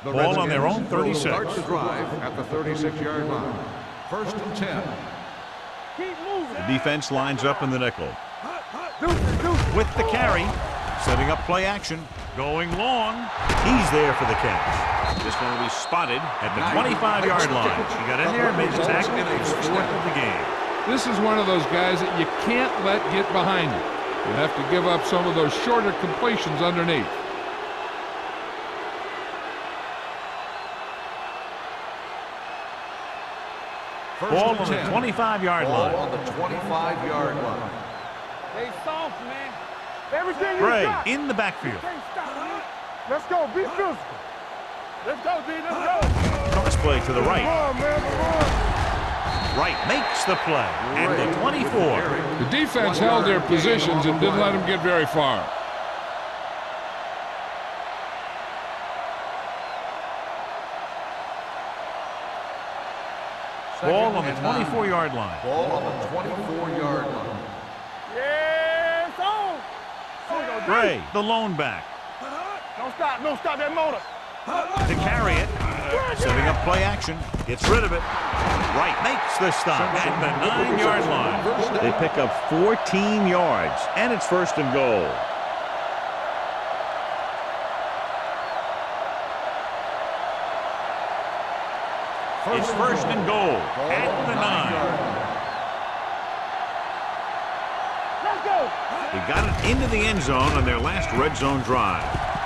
line. Ball on their own 36. Start the drive at the 36-yard line. 1st and 10. Keep moving. The defense lines up in the nickel. With the carry, setting up play action, going long. He's there for the catch. This one will be spotted at the 25-yard line. He got in there and made the tackle. It's 4th of the game. This is one of those guys that you can't let get behind you. You have to give up some of those shorter completions underneath. Ball on the 25-yard line. Ball on the 25-yard line. They soft, man. Everything you Bray got. in the backfield. Can't stop me. Let's go. Be physical. Let's go, D. Let's go. Cross play to the right. Come on, man. Come on. Right makes the play at the 24. The defense held their positions and didn't let them get very far. Ball on the 24-yard line. Ball on the 24-yard line. Yeah, it's on. There we go, D. Bray, the lone back. Don't stop. Don't stop that motor. To carry it. Setting up play action. Gets rid of it. Right makes the stop at the 9-yard line. They pick up 14 yards, and it's 1st and goal. It's 1st and goal at the 9. Let's go. They got it into the end zone on their last red zone drive.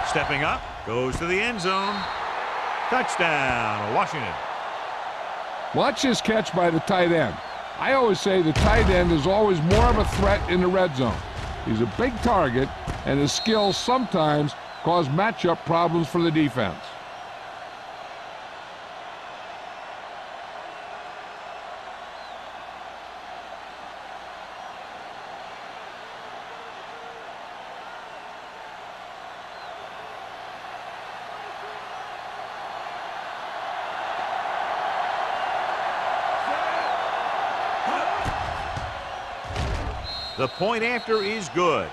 Stepping up, goes to the end zone. Touchdown, Washington. Watch this catch by the tight end. I always say the tight end is always more of a threat in the red zone. He's a big target, and his skills sometimes cause matchup problems for the defense. The point after is good.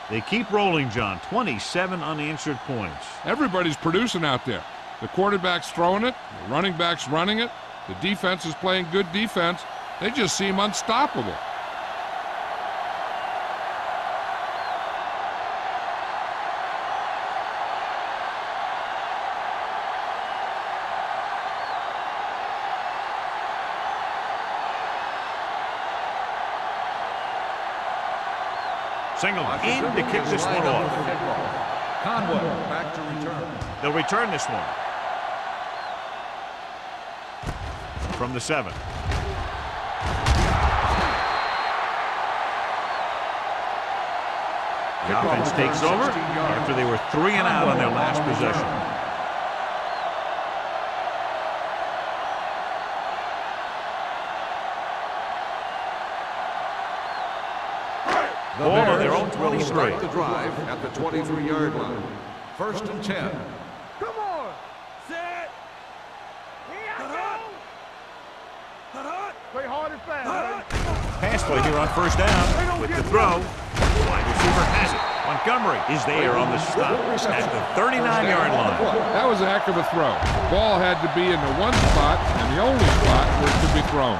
They keep rolling, John. 27 unanswered points. Everybody's producing out there. The quarterback's throwing it, the running back's running it, the defense is playing good defense. They just seem unstoppable. Single in to kick this one off. Conway back to return. They'll return this one. From the 7. The offense takes over after they were 3-and-out on their last possession. Ball on their own 23. Start the drive at the 23-yard line. 1st and 10. Come on. Set. Here I go. Play hard and fast, baby. Pass play here on 1st down with the throw. Wide receiver has it. Montgomery is there on the stop at the 39-yard line. That was a heck of a throw. The ball had to be in the one spot and the only spot where it could be thrown.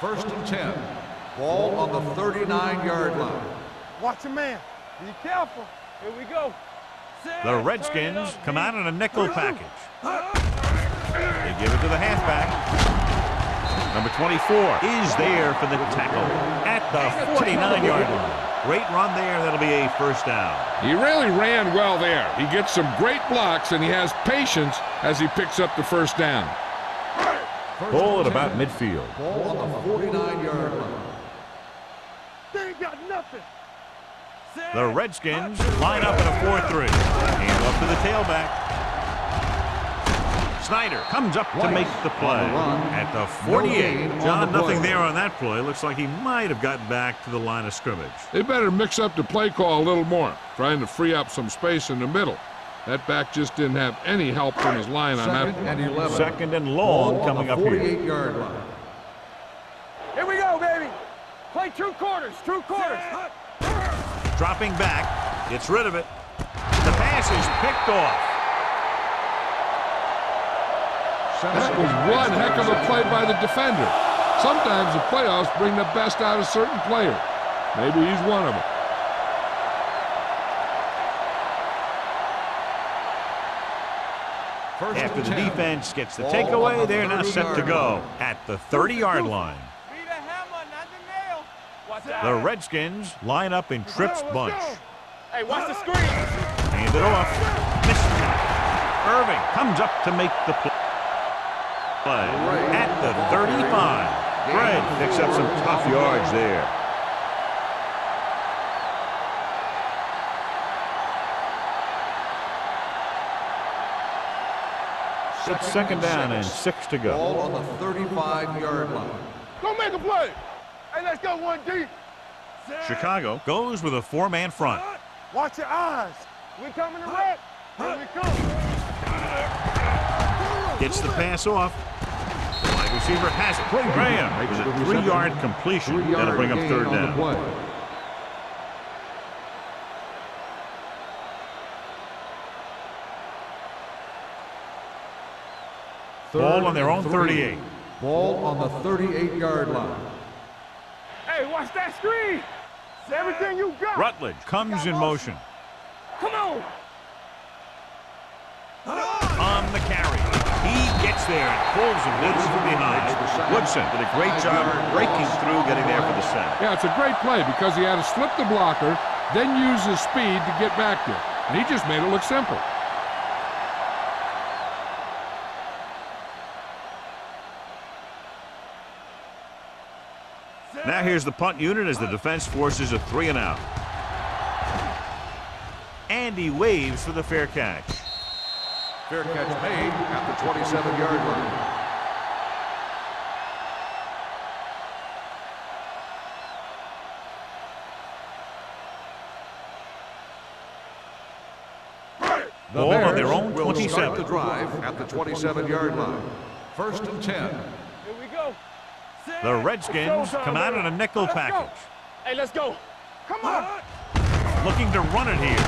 First and 10. Ball on the 39-yard line. Watch your man. Be careful. Here we go. The Redskins come out in a nickel package. They give it to the halfback. Number 24 is there for the tackle at the 49-yard line. Great run there. That'll be a first down. He really ran well there. He gets some great blocks, and he has patience as he picks up the first down. Ball at about midfield. Ball on the 49-yard line. They ain't got nothing. The Redskins line up in a 4-3. Hand off to the tailback. Snyder comes up to make the play at the 48. John, nothing there on that play. Looks like he might have gotten back to the line of scrimmage. They better mix up the play call a little more, trying to free up some space in the middle. That back just didn't have any help from his line on that Second and 11. Second and long coming up here. 48-yard line. Here we go, baby. Play true quarters. True quarters. Dropping back, gets rid of it. The pass is picked off. That was one heck of a play by the defender. Sometimes the playoffs bring the best out of certain players. Maybe he's one of them. After the defense gets the takeaway, they're now set to go at the 30-yard line. Be the hammer, not the nail. Watch out. The Redskins line up in Tripp's bunch. Hey, watch the screen. Hand it off. Missed it. Irving comes up to make the play at the 35. Fred picks up some tough yards there. It's second down and 6 to go. Ball on the 35-yard line. Go make a play. Hey, let's go one deep. Chicago goes with a 4-man front. Watch your eyes. We coming to red. Here we come. Gets the pass off. The wide receiver has it. Graham with a 3-yard completion. That'll bring up third down. Ball on their own 38. Ball on the 38-yard line. Hey, watch that screen. It's everything you got. Rutledge comes in motion. Come on. On the carry. He gets there and pulls him from behind. Woodson did a great job breaking through, getting there for the sack. Yeah, it's a great play because he had to slip the blocker, then use his speed to get back there. And he just made it look simple. Now here's the punt unit as the defense forces a 3-and-out. Andy waves for the fair catch. Fair catch made at the 27-yard line. Ball on their own will start 27. the drive at the 27-yard line. First and 10. Here we go. The Redskins come out in a nickel package. Hey, let's go. Come on. Looking to run it here.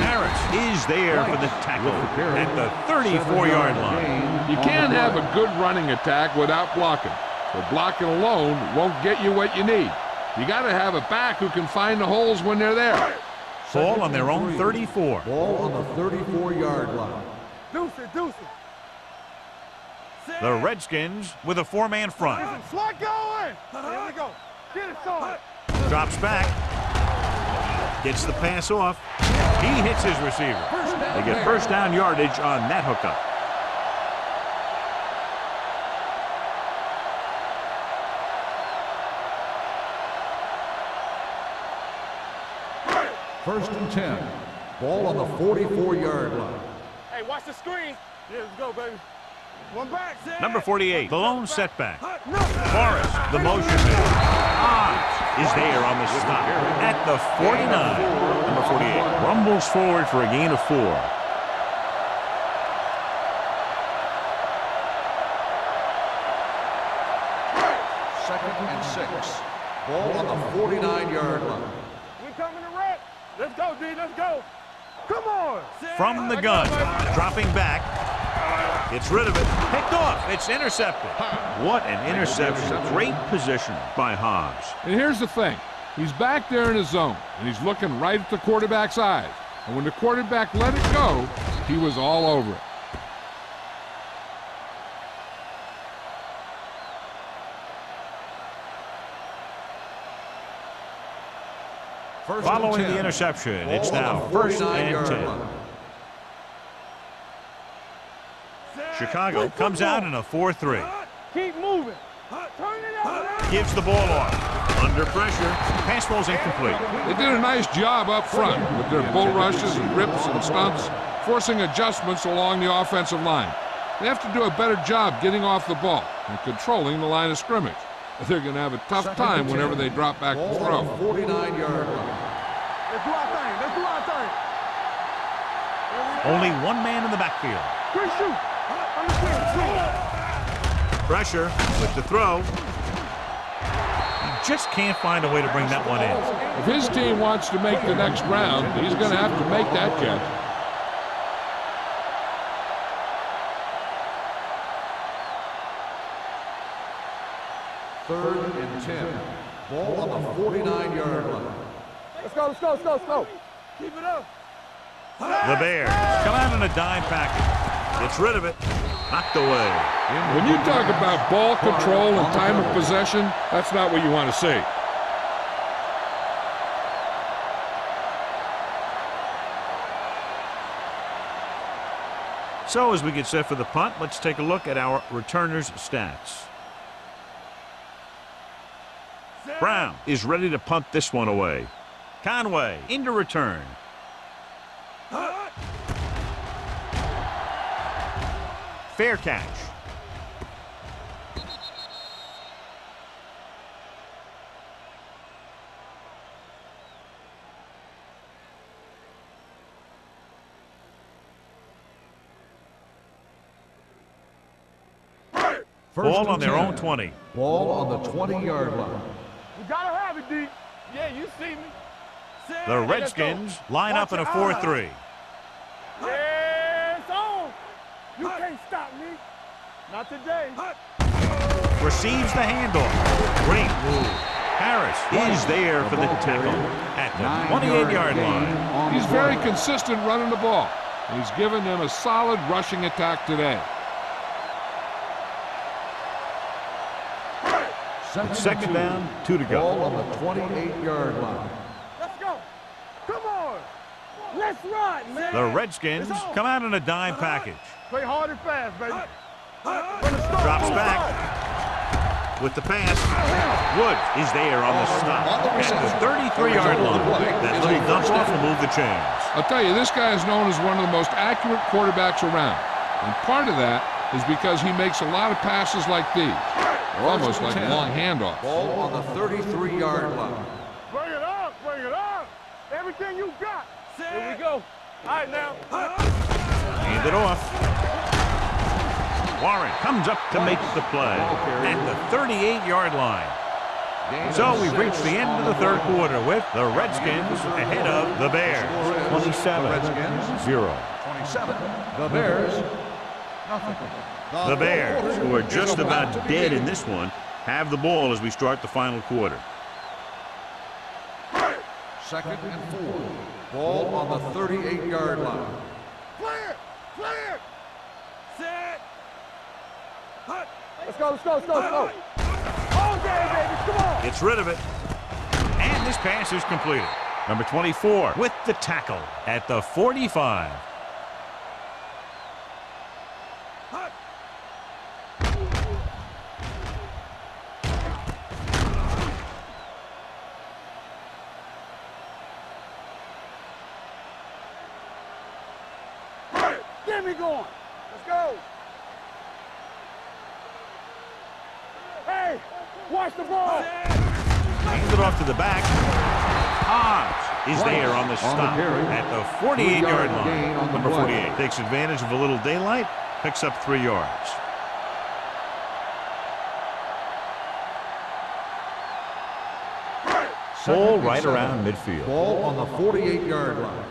Harris is there for the tackle at the 34-yard line. You can't have a good running attack without blocking. But blocking alone won't get you what you need. You got to have a back who can find the holes when they're there. Ball on their own 34. Ball on the 34-yard line. Deuce it. The Redskins with a 4-man front. Slot going. Here we go. Get it started. Drops back. Gets the pass off. He hits his receiver. They get first down yardage on that hookup. First and 10. Ball on the 44-yard line. Hey, watch the screen. Yeah, let's go, baby. One back. Number 48, the lone setback. Forrest, the motion man. Hobbs is there on the stop at the 49. Number 48 rumbles forward for a gain of 4. Second and 6. Ball on the 49-yard line. We coming to red. Let's go, D. Let's go. Come on. From the gun, dropping back. Gets rid of it. Picked off. It's intercepted. What an interception. Great position by Hobbs. And here's the thing. He's back there in his zone, and he's looking right at the quarterback's eyes. And when the quarterback let it go, he was all over it. Following the interception, it's now 1st and 10. Chicago comes out in a 4-3. Keep moving. Turn it out. Gives the ball off. Under pressure, pass ball's incomplete. They did a nice job up front with their bull rushes and rips and stunts, forcing adjustments along the offensive line. They have to do a better job getting off the ball and controlling the line of scrimmage. They're going to have a tough time whenever they drop back to throw. 49-yard line. Let's do our thing. Let's do our thing. Only one man in the backfield. Good shoot. Understand. Pressure with the throw. He just can't find a way to bring that one in. If his team wants to make the next round, he's going to have to make that catch. Third and 10. Ball on the 49-yard line. Let's go, let's go, let's go, let's go. Keep it up. The Bears come out in a dime package. Gets rid of it. Knocked away. When you talk about ball control and time of possession, that's not what you want to see. So as we get set for the punt, let's take a look at our returners' stats. Brown is ready to punt this one away. Conway into return. Fair catch. Ball on their own 20. Ball on the 20-yard line. You gotta have it, D. Yeah, you see me. The Redskins line up in a 4-3. Yeah, it's on. You can't stop me. Not today. Receives the handoff. Great move. Harris is there for the tackle at the 28-yard line. He's very consistent running the ball. And he's given them a solid rushing attack today. Second down, 2 to go. Ball on the 28-yard line. Let's go. Come on. Let's run, man. The Redskins come out in a dime package. Play hard and fast, baby. Drops back with the pass. Woods is there on the stop at the 33-yard line. That little dump off will move the chains. I'll tell you, this guy is known as one of the most accurate quarterbacks around. And part of that is because he makes a lot of passes like these. They're almost like long handoffs. Ball on the 33-yard line. Bring it up, bring it up. Everything you got. Here we go. All right, now. Hand it off. Warren comes up to make the play at the 38-yard line. So we've reached the end of the third quarter with the Redskins ahead of the Bears. 27-0. 27. The Bears. Nothing. The Bears, who are just about dead in this one, have the ball as we start the final quarter. Second and 4. Ball on the 38-yard line. Clear, clear. Set. Let's go, let's go, let's go, let's go. All day, baby, come on. Gets rid of it. And this pass is completed. Number 24 with the tackle at the 45. Get me going. Let's go. Hey, watch the ball. Hands it off to the back. Hobbs is there on the stop at the 48-yard line. Number 48 takes advantage of a little daylight, picks up 3 yards. Ball right around midfield. Ball on the 48-yard line.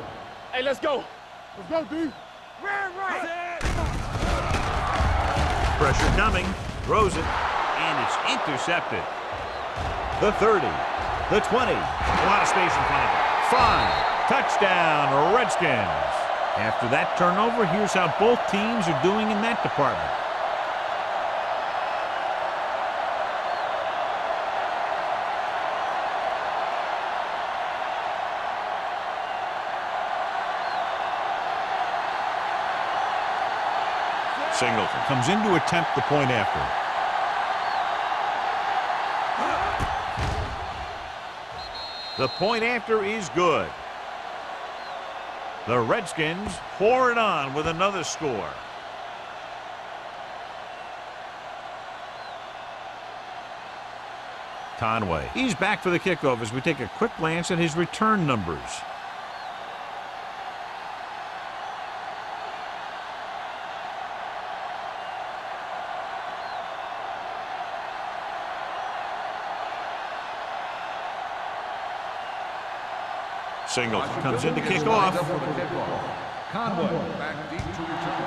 Hey, let's go. Let's go, D. Right. Pressure coming, throws it, and it's intercepted. The 30. The 20. A lot of space in front of him. 5. Touchdown, Redskins. After that turnover, here's how both teams are doing in that department. Singleton comes in to attempt the point after. The point after is good. The Redskins pour it on with another score. Conway. He's back for the kickoff as we take a quick glance at his return numbers. Singleton comes in to kick off. Conway back deep to return.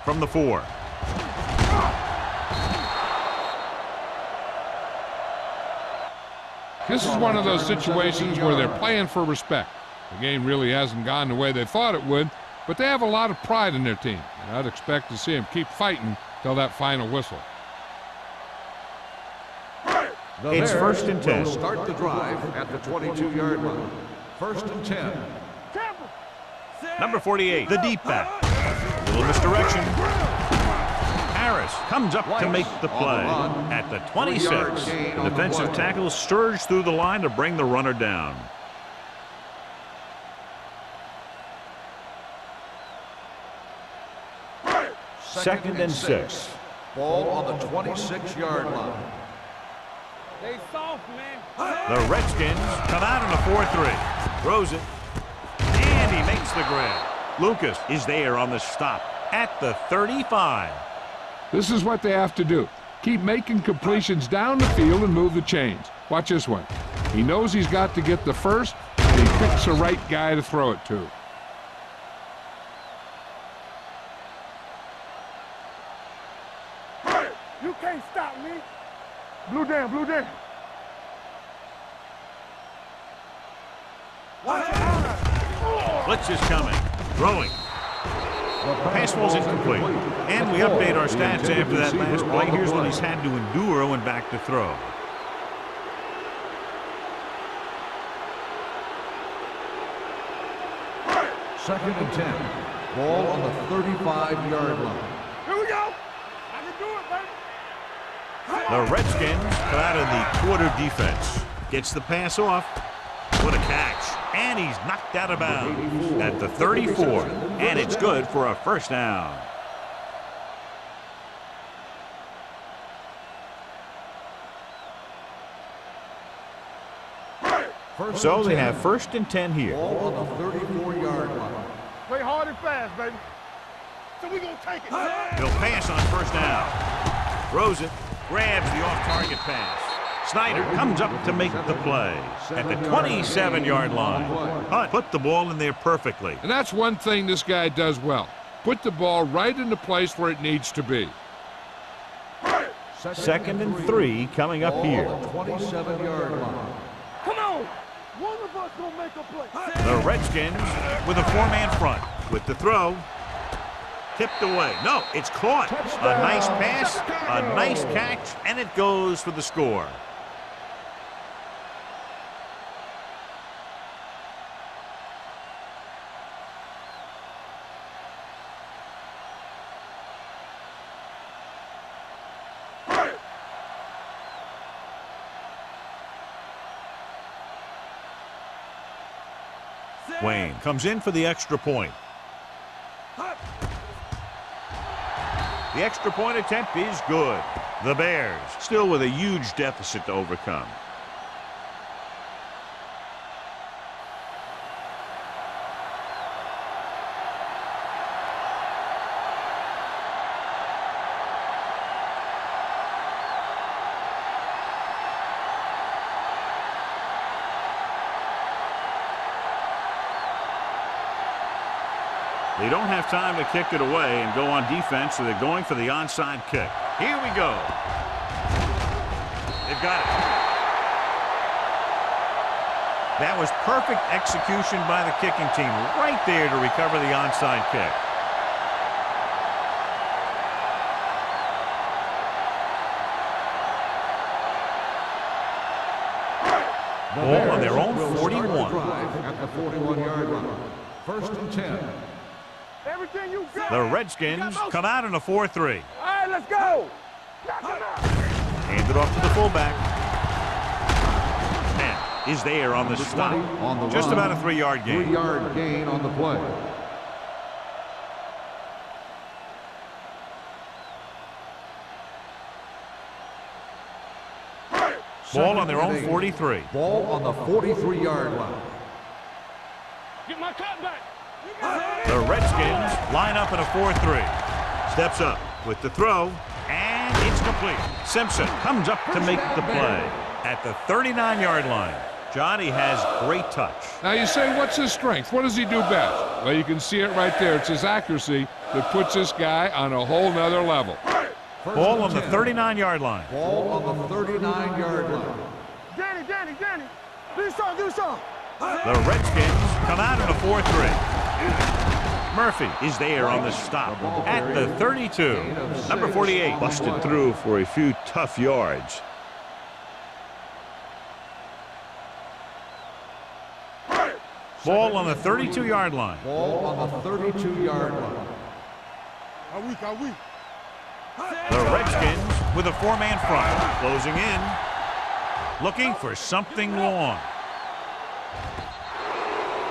From the 4. This is one of those situations where they're playing for respect. The game really hasn't gone the way they thought it would, but they have a lot of pride in their team. And I'd expect to see them keep fighting till that final whistle. It's 1st and 10. Will start the drive at the 22-yard line. 1st and 10. Number 48, the deep back. A little misdirection. Harris comes up to make the play at the 26. The defensive tackle surged through the line to bring the runner down. Second and 6. Ball on the 26-yard line. They soft, man. The Redskins come out in a 4-3. Throws it. And he makes the grab. Lucas is there on the stop at the 35. This is what they have to do. Keep making completions down the field and move the chains. Watch this one. He knows he's got to get the first, and he picks the right guy to throw it to. You can't stop me. Blue down, blue down. Blitz is coming. Throwing. Pass was incomplete. And we update our stats after that last play. Here's what he's had to endure when back to throw. Second and 10. Ball on the 35-yard line. Here we go. I can do it, baby. The Redskins come out of the quarter defense. Gets the pass off. What a catch. And he's knocked out of bounds at the 34. And it's good for a first down. So they have 1st and 10 here. Ball on the 34-yard line. Play hard and fast, baby. So we're going to take it. He'll pass on 1st down. Throws it. Grabs the off-target pass. Snyder comes up to make the play at the 27-yard line. Hunt put the ball in there perfectly. And that's one thing this guy does well. Put the ball right in the place where it needs to be. 2nd and 3 coming up here. 27-yard line. Come on. One of us going to make a play. The Redskins with a 4-man front. With the throw. Tipped away. No, it's caught. A nice pass, a nice catch, and it goes for the score. Wayne comes in for the extra point. The extra point attempt is good. The Bears still with a huge deficit to overcome. They don't have time to kick it away and go on defense, so they're going for the onside kick. Here we go. They've got it. That was perfect execution by the kicking team right there to recover the onside kick. Ball on their own 41. At the 41-yard line. First and 10. Everything you got. The Redskins come out in a 4-3. All right, let's go. Hand it off to the fullback. And is there on the stop. Just about a 3-yard gain. 3-yard gain on the play. Ball on their own 43. Ball on the 43-yard line. Get my cut back. The Redskins line up in a 4-3. Steps up with the throw, and it's complete. Simpson comes up to make the play at the 39-yard line. Johnny has great touch. Now you say, what's his strength? What does he do best? Well, you can see it right there. It's his accuracy that puts this guy on a whole nother level. Ball on the 39-yard line. Ball on the 39-yard line. Danny. Do something. The Redskins come out in a 4-3. Murphy is there on the stop at the 32. Number 48 busted through for a few tough yards. Ball on the 32-yard line. Ball on the 32-yard line. Are we? The Redskins with a 4-man front, closing in, looking for something long.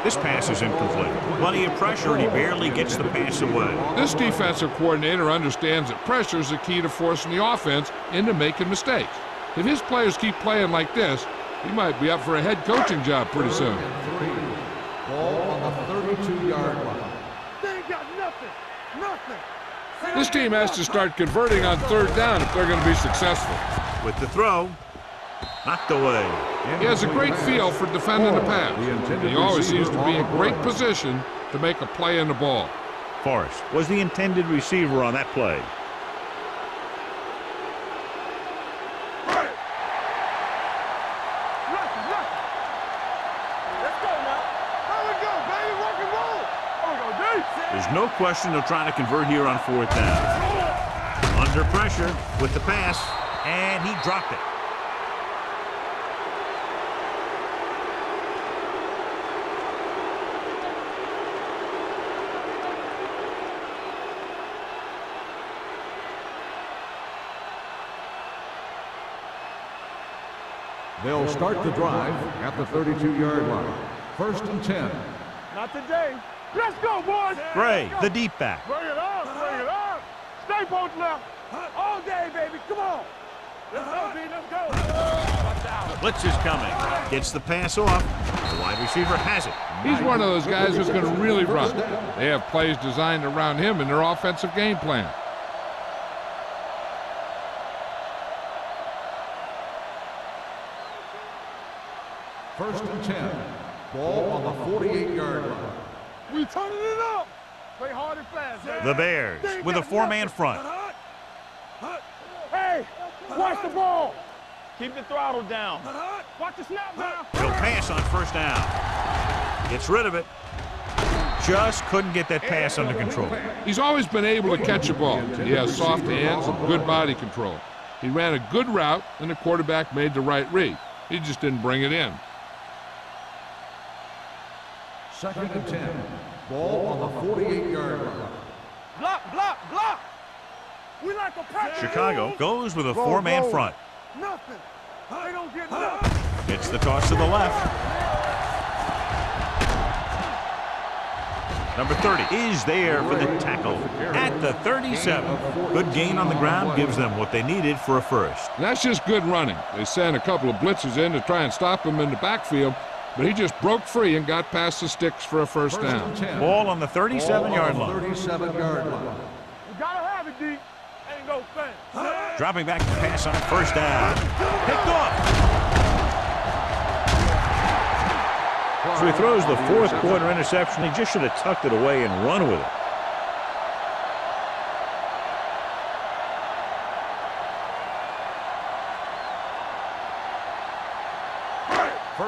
This pass is incomplete. Plenty of pressure, and he barely gets the pass away. This defensive coordinator understands that pressure is the key to forcing the offense into making mistakes. If his players keep playing like this, he might be up for a head coaching job pretty soon. Ball on the 32-yard line. They ain't got nothing. This team has to start converting on 3rd down if they're going to be successful. With the throw, knocked away. He has a great feel for defending the pass. He always seems to be in great position to make a play in the ball. Forrest was the intended receiver on that play. Let's go now. There we go, baby. Rock and roll. There we go, D. There's no question they're trying to convert here on 4th down. Under pressure with the pass, and he dropped it. They'll start the drive at the 32-yard line. First and 10. Not today. Let's go, boys. Gray, the deep back. Bring it on. Stay post left. All day, baby. Come on. Let's go, B. Let's go. Watch out. Blitz is coming. Gets the pass off. The wide receiver has it. He's one of those guys who's going to really run. They have plays designed around him in their offensive game plan. First and 10. Ball on the 48-yard line. We turning it up. Play hard and fast, baby. The Bears with a 4-man front. Hey, watch the ball. Keep the throttle down. Watch the snap now. He'll pass on 1st down. Gets rid of it. Just couldn't get that pass under control. He's always been able to catch a ball. He has soft hands and good body control. He ran a good route, and the quarterback made the right read. He just didn't bring it in. Second and 10. Ball on the 48-yard line. Block. We like a practice. Chicago goes with a 4-man front. Nothing. They don't get nothing. Gets the toss to the left. Number 30 is there for the tackle at the 37. Good gain on the ground gives them what they needed for a first. And that's just good running. They sent a couple of blitzes in to try and stop him in the backfield, but he just broke free and got past the sticks for a first down. Ball on the 37-yard line. 37-yard line. You gotta have it, D. Ain't no fence. Dropping back to pass on 1st down. Picked off. So he throws the 4th quarter interception. He just should have tucked it away and run with it.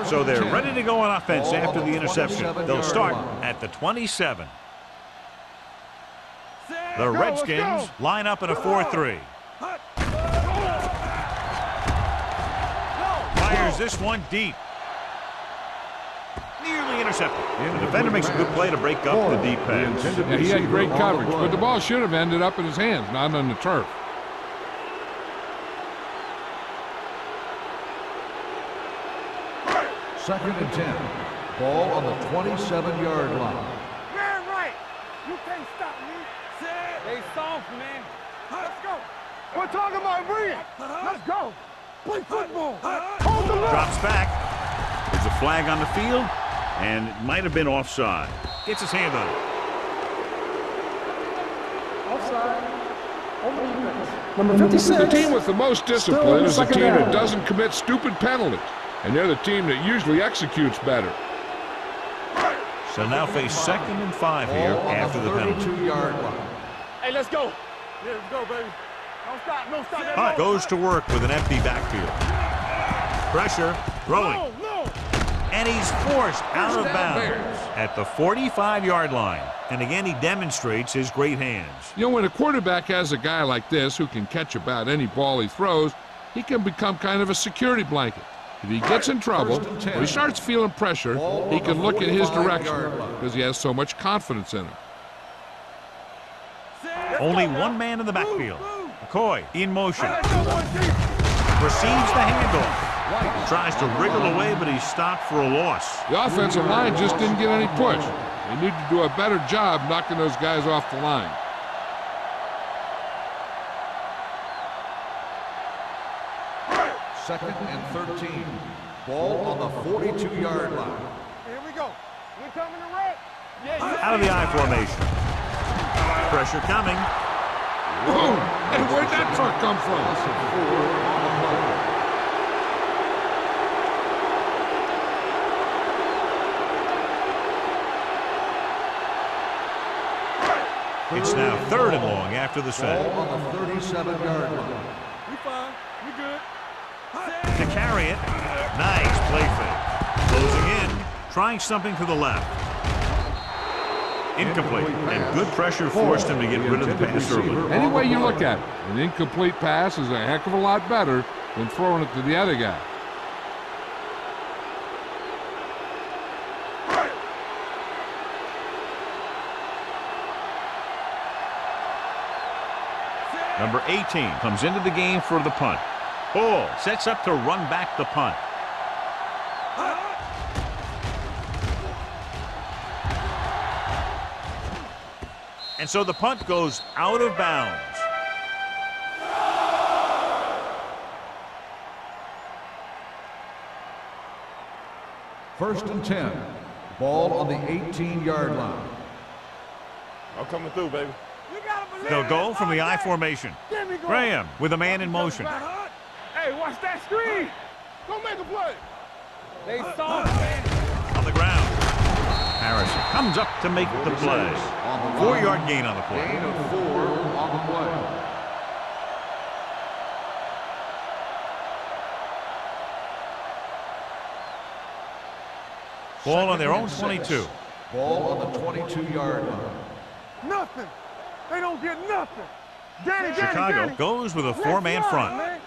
So they're ready to go on offense after the interception. They'll start at the 27. The Redskins line up in a 4-3. Fires this one deep. Nearly intercepted. The defender makes a good play to break up the deep pass. Yeah, he had great coverage, but the ball should have ended up in his hands, not on the turf. Second and 10. Ball on the 27-yard line. Man, right. You can't stop me. They soft, man. Let's go. We're talking about bringing. Let's go. Play football. Hold the line. Drops back. There's a flag on the field, and it might have been offside. Gets his hand on it. Offside. On the defense. Number 56. The team with the most discipline is the second team down. that doesn't commit stupid penalties, and they're the team that usually executes better. So now face 2nd and 5 here after the penalty. 32-yard line. Hey, let's go. Yeah, let's go, baby. Don't stop. Don't stop that Hunt ball. goes to work with an empty backfield. Pressure, throwing, No. and he's forced out of down, bounds Bears. at the 45-yard line. And again, he demonstrates his great hands. You know, when a quarterback has a guy like this who can catch about any ball he throws, he can become kind of a security blanket. If he gets in trouble, or he starts feeling pressure, he can look in his direction because he has so much confidence in him. Only one man in the backfield. McCoy in motion. Let's go, one deep. Receives the handoff. Tries to wriggle away, but he's stopped for a loss. The offensive line just didn't get any push. They need to do a better job knocking those guys off the line. Second and 13. Ball on the 42-yard line. Here we go. We coming to red. Yeah, Out of the I formation. Pressure coming. Whoa! Hey, where'd that truck come from? It's now 3rd and long after the Ball set. on the 37-yard line. we fine. We good. To carry it. Nice play fake. Closing in. Trying something to the left. Incomplete. And good pressure forced him to get rid of the pass early. Any way you look at it, an incomplete pass is a heck of a lot better than throwing it to the other guy. Number 18 comes into the game for the punt. Hall sets up to run back the punt. And so the punt goes out of bounds. First and 10. Ball on the 18-yard line. I'm coming through, baby. You gotta believe They'll go it. from the I formation. Get me going. Graham with a man in motion. Hey, watch that screen. Go make a play. They soft, man. On the ground. Harrison comes up to make the play. 4-yard gain on the play. Gain of 4 on the play. Ball on their own 22. Ball on the 22-yard line. Nothing. They don't get nothing. Danny, Chicago Danny. goes with a Let's 4-man run, front. man.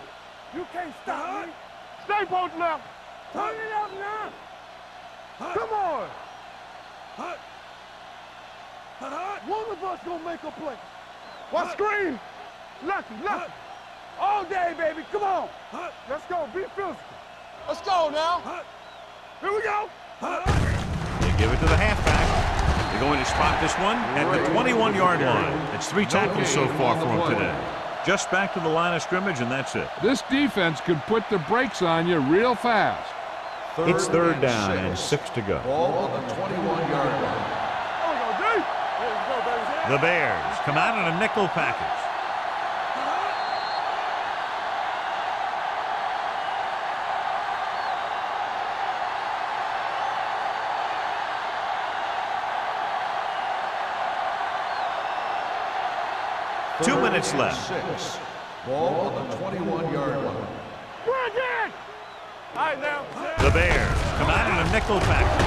You can't stop me. Stay both left. Turn it up now. Come on. One of us gonna make a play. What screen? Lucky. All day, baby. Come on. Let's go. Be physical. Let's go now. Here we go. They give it to the halfback. They're going to spot this one at the 21-yard line. It's 3 tackles so far for him today. Just back to the line of scrimmage, and that's it. This defense can put the brakes on you real fast. It's 3rd down and 6 to go. Ball on the 21-yard line. There we go, D. There we go, baby. The Bears come out in a nickel package. Third 2 minutes and left. 6. Ball on the 21-yard line. We're again. All right, now. The Bears come out in a nickel package.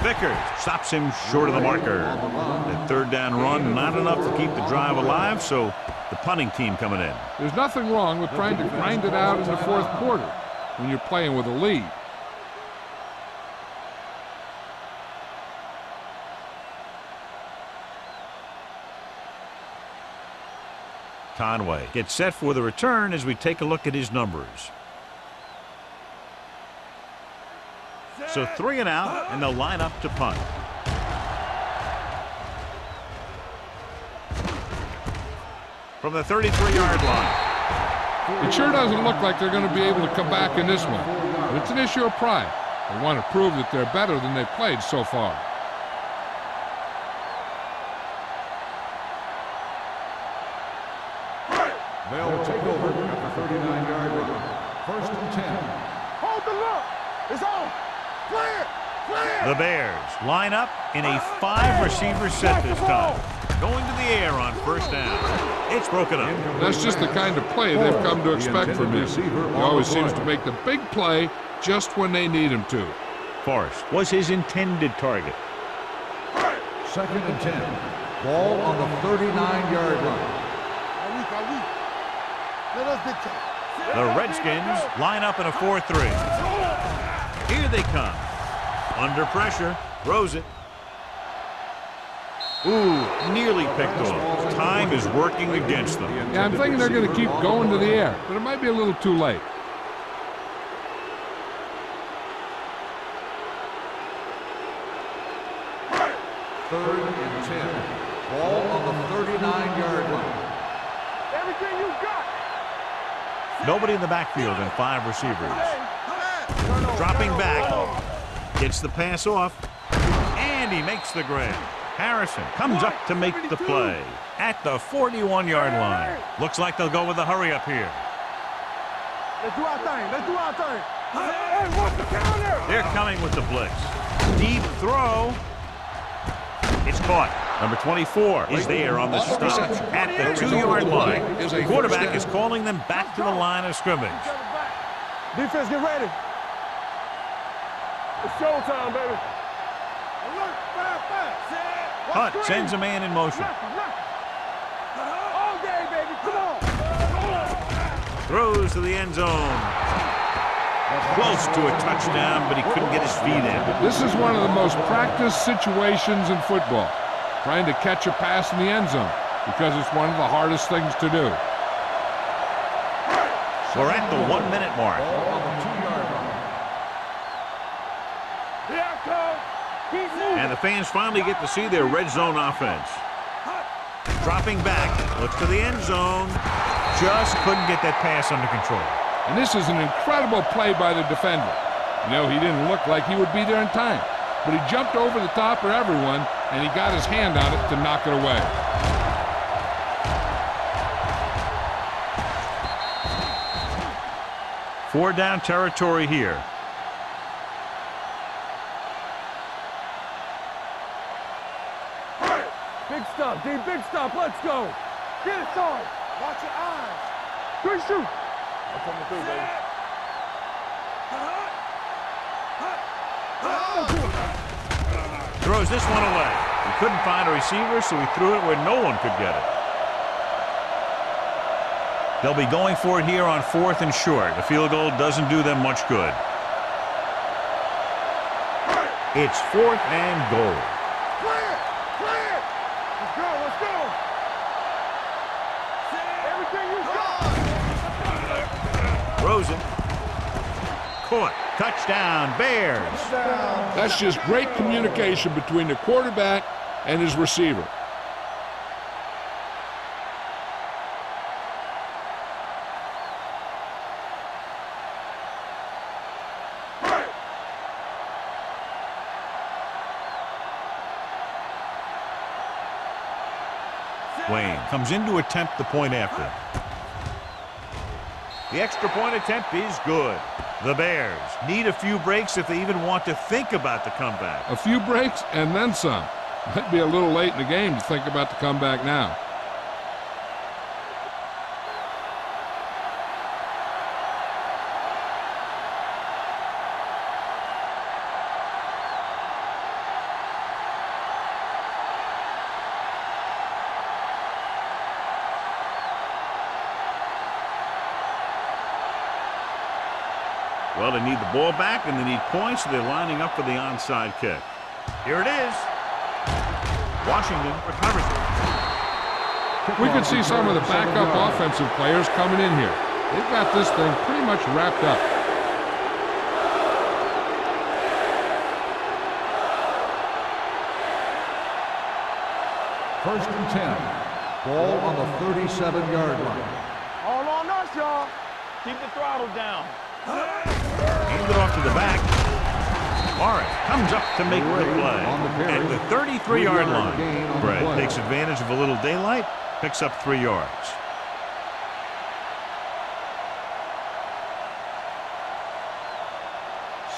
Vickers stops him short of the marker. That third down run, not enough to keep the drive alive, so the punting team coming in. There's nothing wrong with trying to grind it out in the fourth quarter when you're playing with a lead. Conway gets set for the return as we take a look at his numbers. So 3 and out, and they'll line up to punt. From the 33-yard line. It sure doesn't look like they're going to be able to come back in this one, but it's an issue of pride. They want to prove that they're better than they've played so far. They'll take over at the 39-yard line. First and 10. Hold the look. It's on. Clear. Clear. The Bears line up in a 5-receiver set this time. Going to the air on first down. It's broken up. That's just the kind of play they've come to expect from him. He always seems to make the big play just when they need him to. Forrest was his intended target. Second and 10. Ball on the 39-yard line. Let us dictate. The Redskins line up in a 4-3. Here they come. Under pressure. Throws it. Ooh, nearly picked off. Time is working against them. Yeah, I'm thinking they're going to keep going to the air, but it might be a little too late. Third and 10. Ball on the 39-yard line. Everything you got. Nobody in the backfield and 5 receivers. Dropping back. Gets the pass off. And he makes the grab. Harrison comes up to make the play at the 41-yard line. Looks like they'll go with a hurry up here. Let's do our thing. Let's do our thing. Hey, what's the counter? They're coming with the blitz. Deep throw. It's caught. Number 24 is there on the stop at the 2-yard line. The quarterback is calling them back to the line of scrimmage. Defense, get ready. It's showtime, baby. Alert, Hunt sends a man in motion. All day, baby. Come on. Throws to the end zone. Close to a touchdown, but he couldn't get his feet in. This is one of the most practiced situations in football, trying to catch a pass in the end zone, because it's one of the hardest things to do. We're at the 1-minute mark. Ball on the 2-yard line. Here I come. Keep moving. And the fans finally get to see their red zone offense. Dropping back, looks to the end zone. Just couldn't get that pass under control. And this is an incredible play by the defender. You know, he didn't look like he would be there in time, but he jumped over the top of everyone, and he got his hand on it to knock it away. Four down territory here. Big stop, D. Big stop. Let's go. Get it started. Watch your eyes. Good shoot. I'm coming through, baby. Throws this one away. He couldn't find a receiver, so he threw it where no one could get it. They'll be going for it here on 4th and short. The field goal doesn't do them much good. It's 4th and goal. Clear! Clear! Let's go, let's go! Everything you got! Throws it. Caught. Touchdown, Bears. That's just great communication between the quarterback and his receiver. Wayne comes in to attempt the point after. The extra point attempt is good. The Bears need a few breaks if they even want to think about the comeback. A few breaks and then some. Might be a little late in the game to think about the comeback now. Well, they need the ball back and they need points, so they're lining up for the onside kick. Here it is. Washington recovers it. We could see some of the backup offensive players coming in here. They've got this thing pretty much wrapped up. First and 10. Ball on the 37-yard line. All on us, y'all. Keep the throttle down. Hand it off to the back. Morris comes up to make the play at the 33-yard line. Brett takes advantage of a little daylight, picks up 3 yards.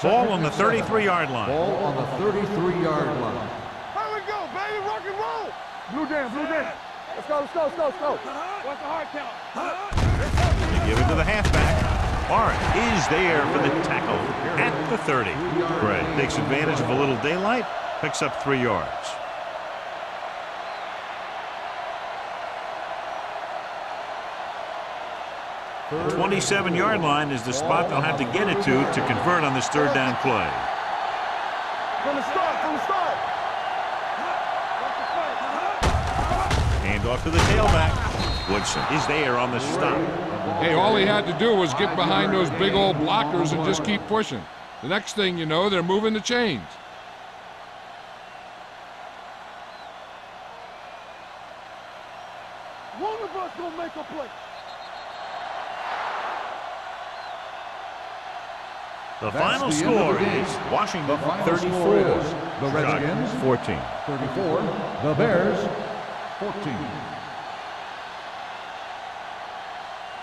Ball on the 33-yard line. Ball on the 33-yard line. Here we go, baby. Rock and roll. Blue down, blue down. Let's go, let's go, let's go, let's go. What's the hard count? They give it to the halfback. Barrett is there for the tackle at the 30. Brett takes advantage of a little daylight, picks up 3 yards. The 27-yard line is the spot they'll have to get it to convert on this third down play. From the start, from the start. Hand off to the tailback. Woodson is there on the stop. Hey, all he had to do was get behind those big old blockers and just keep pushing. The next thing you know, they're moving the chains. One of us gonna make a play. The final score is Washington 34. The Redskins 14. 34. The Bears 14.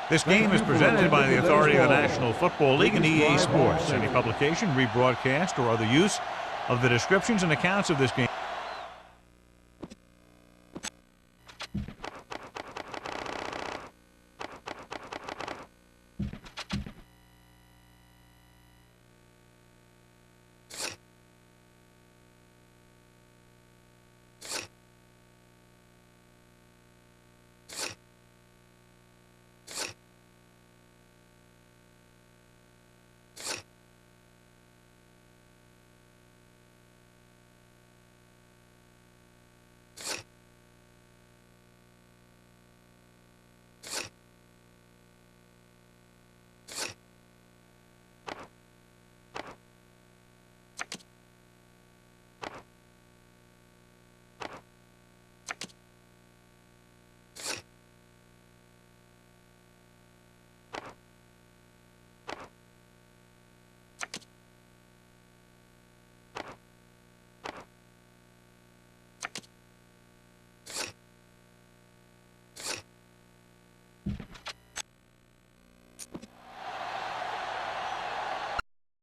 This game is presented by the authority of the National Football League and EA Sports. Any publication, rebroadcast, or other use of the descriptions and accounts of this game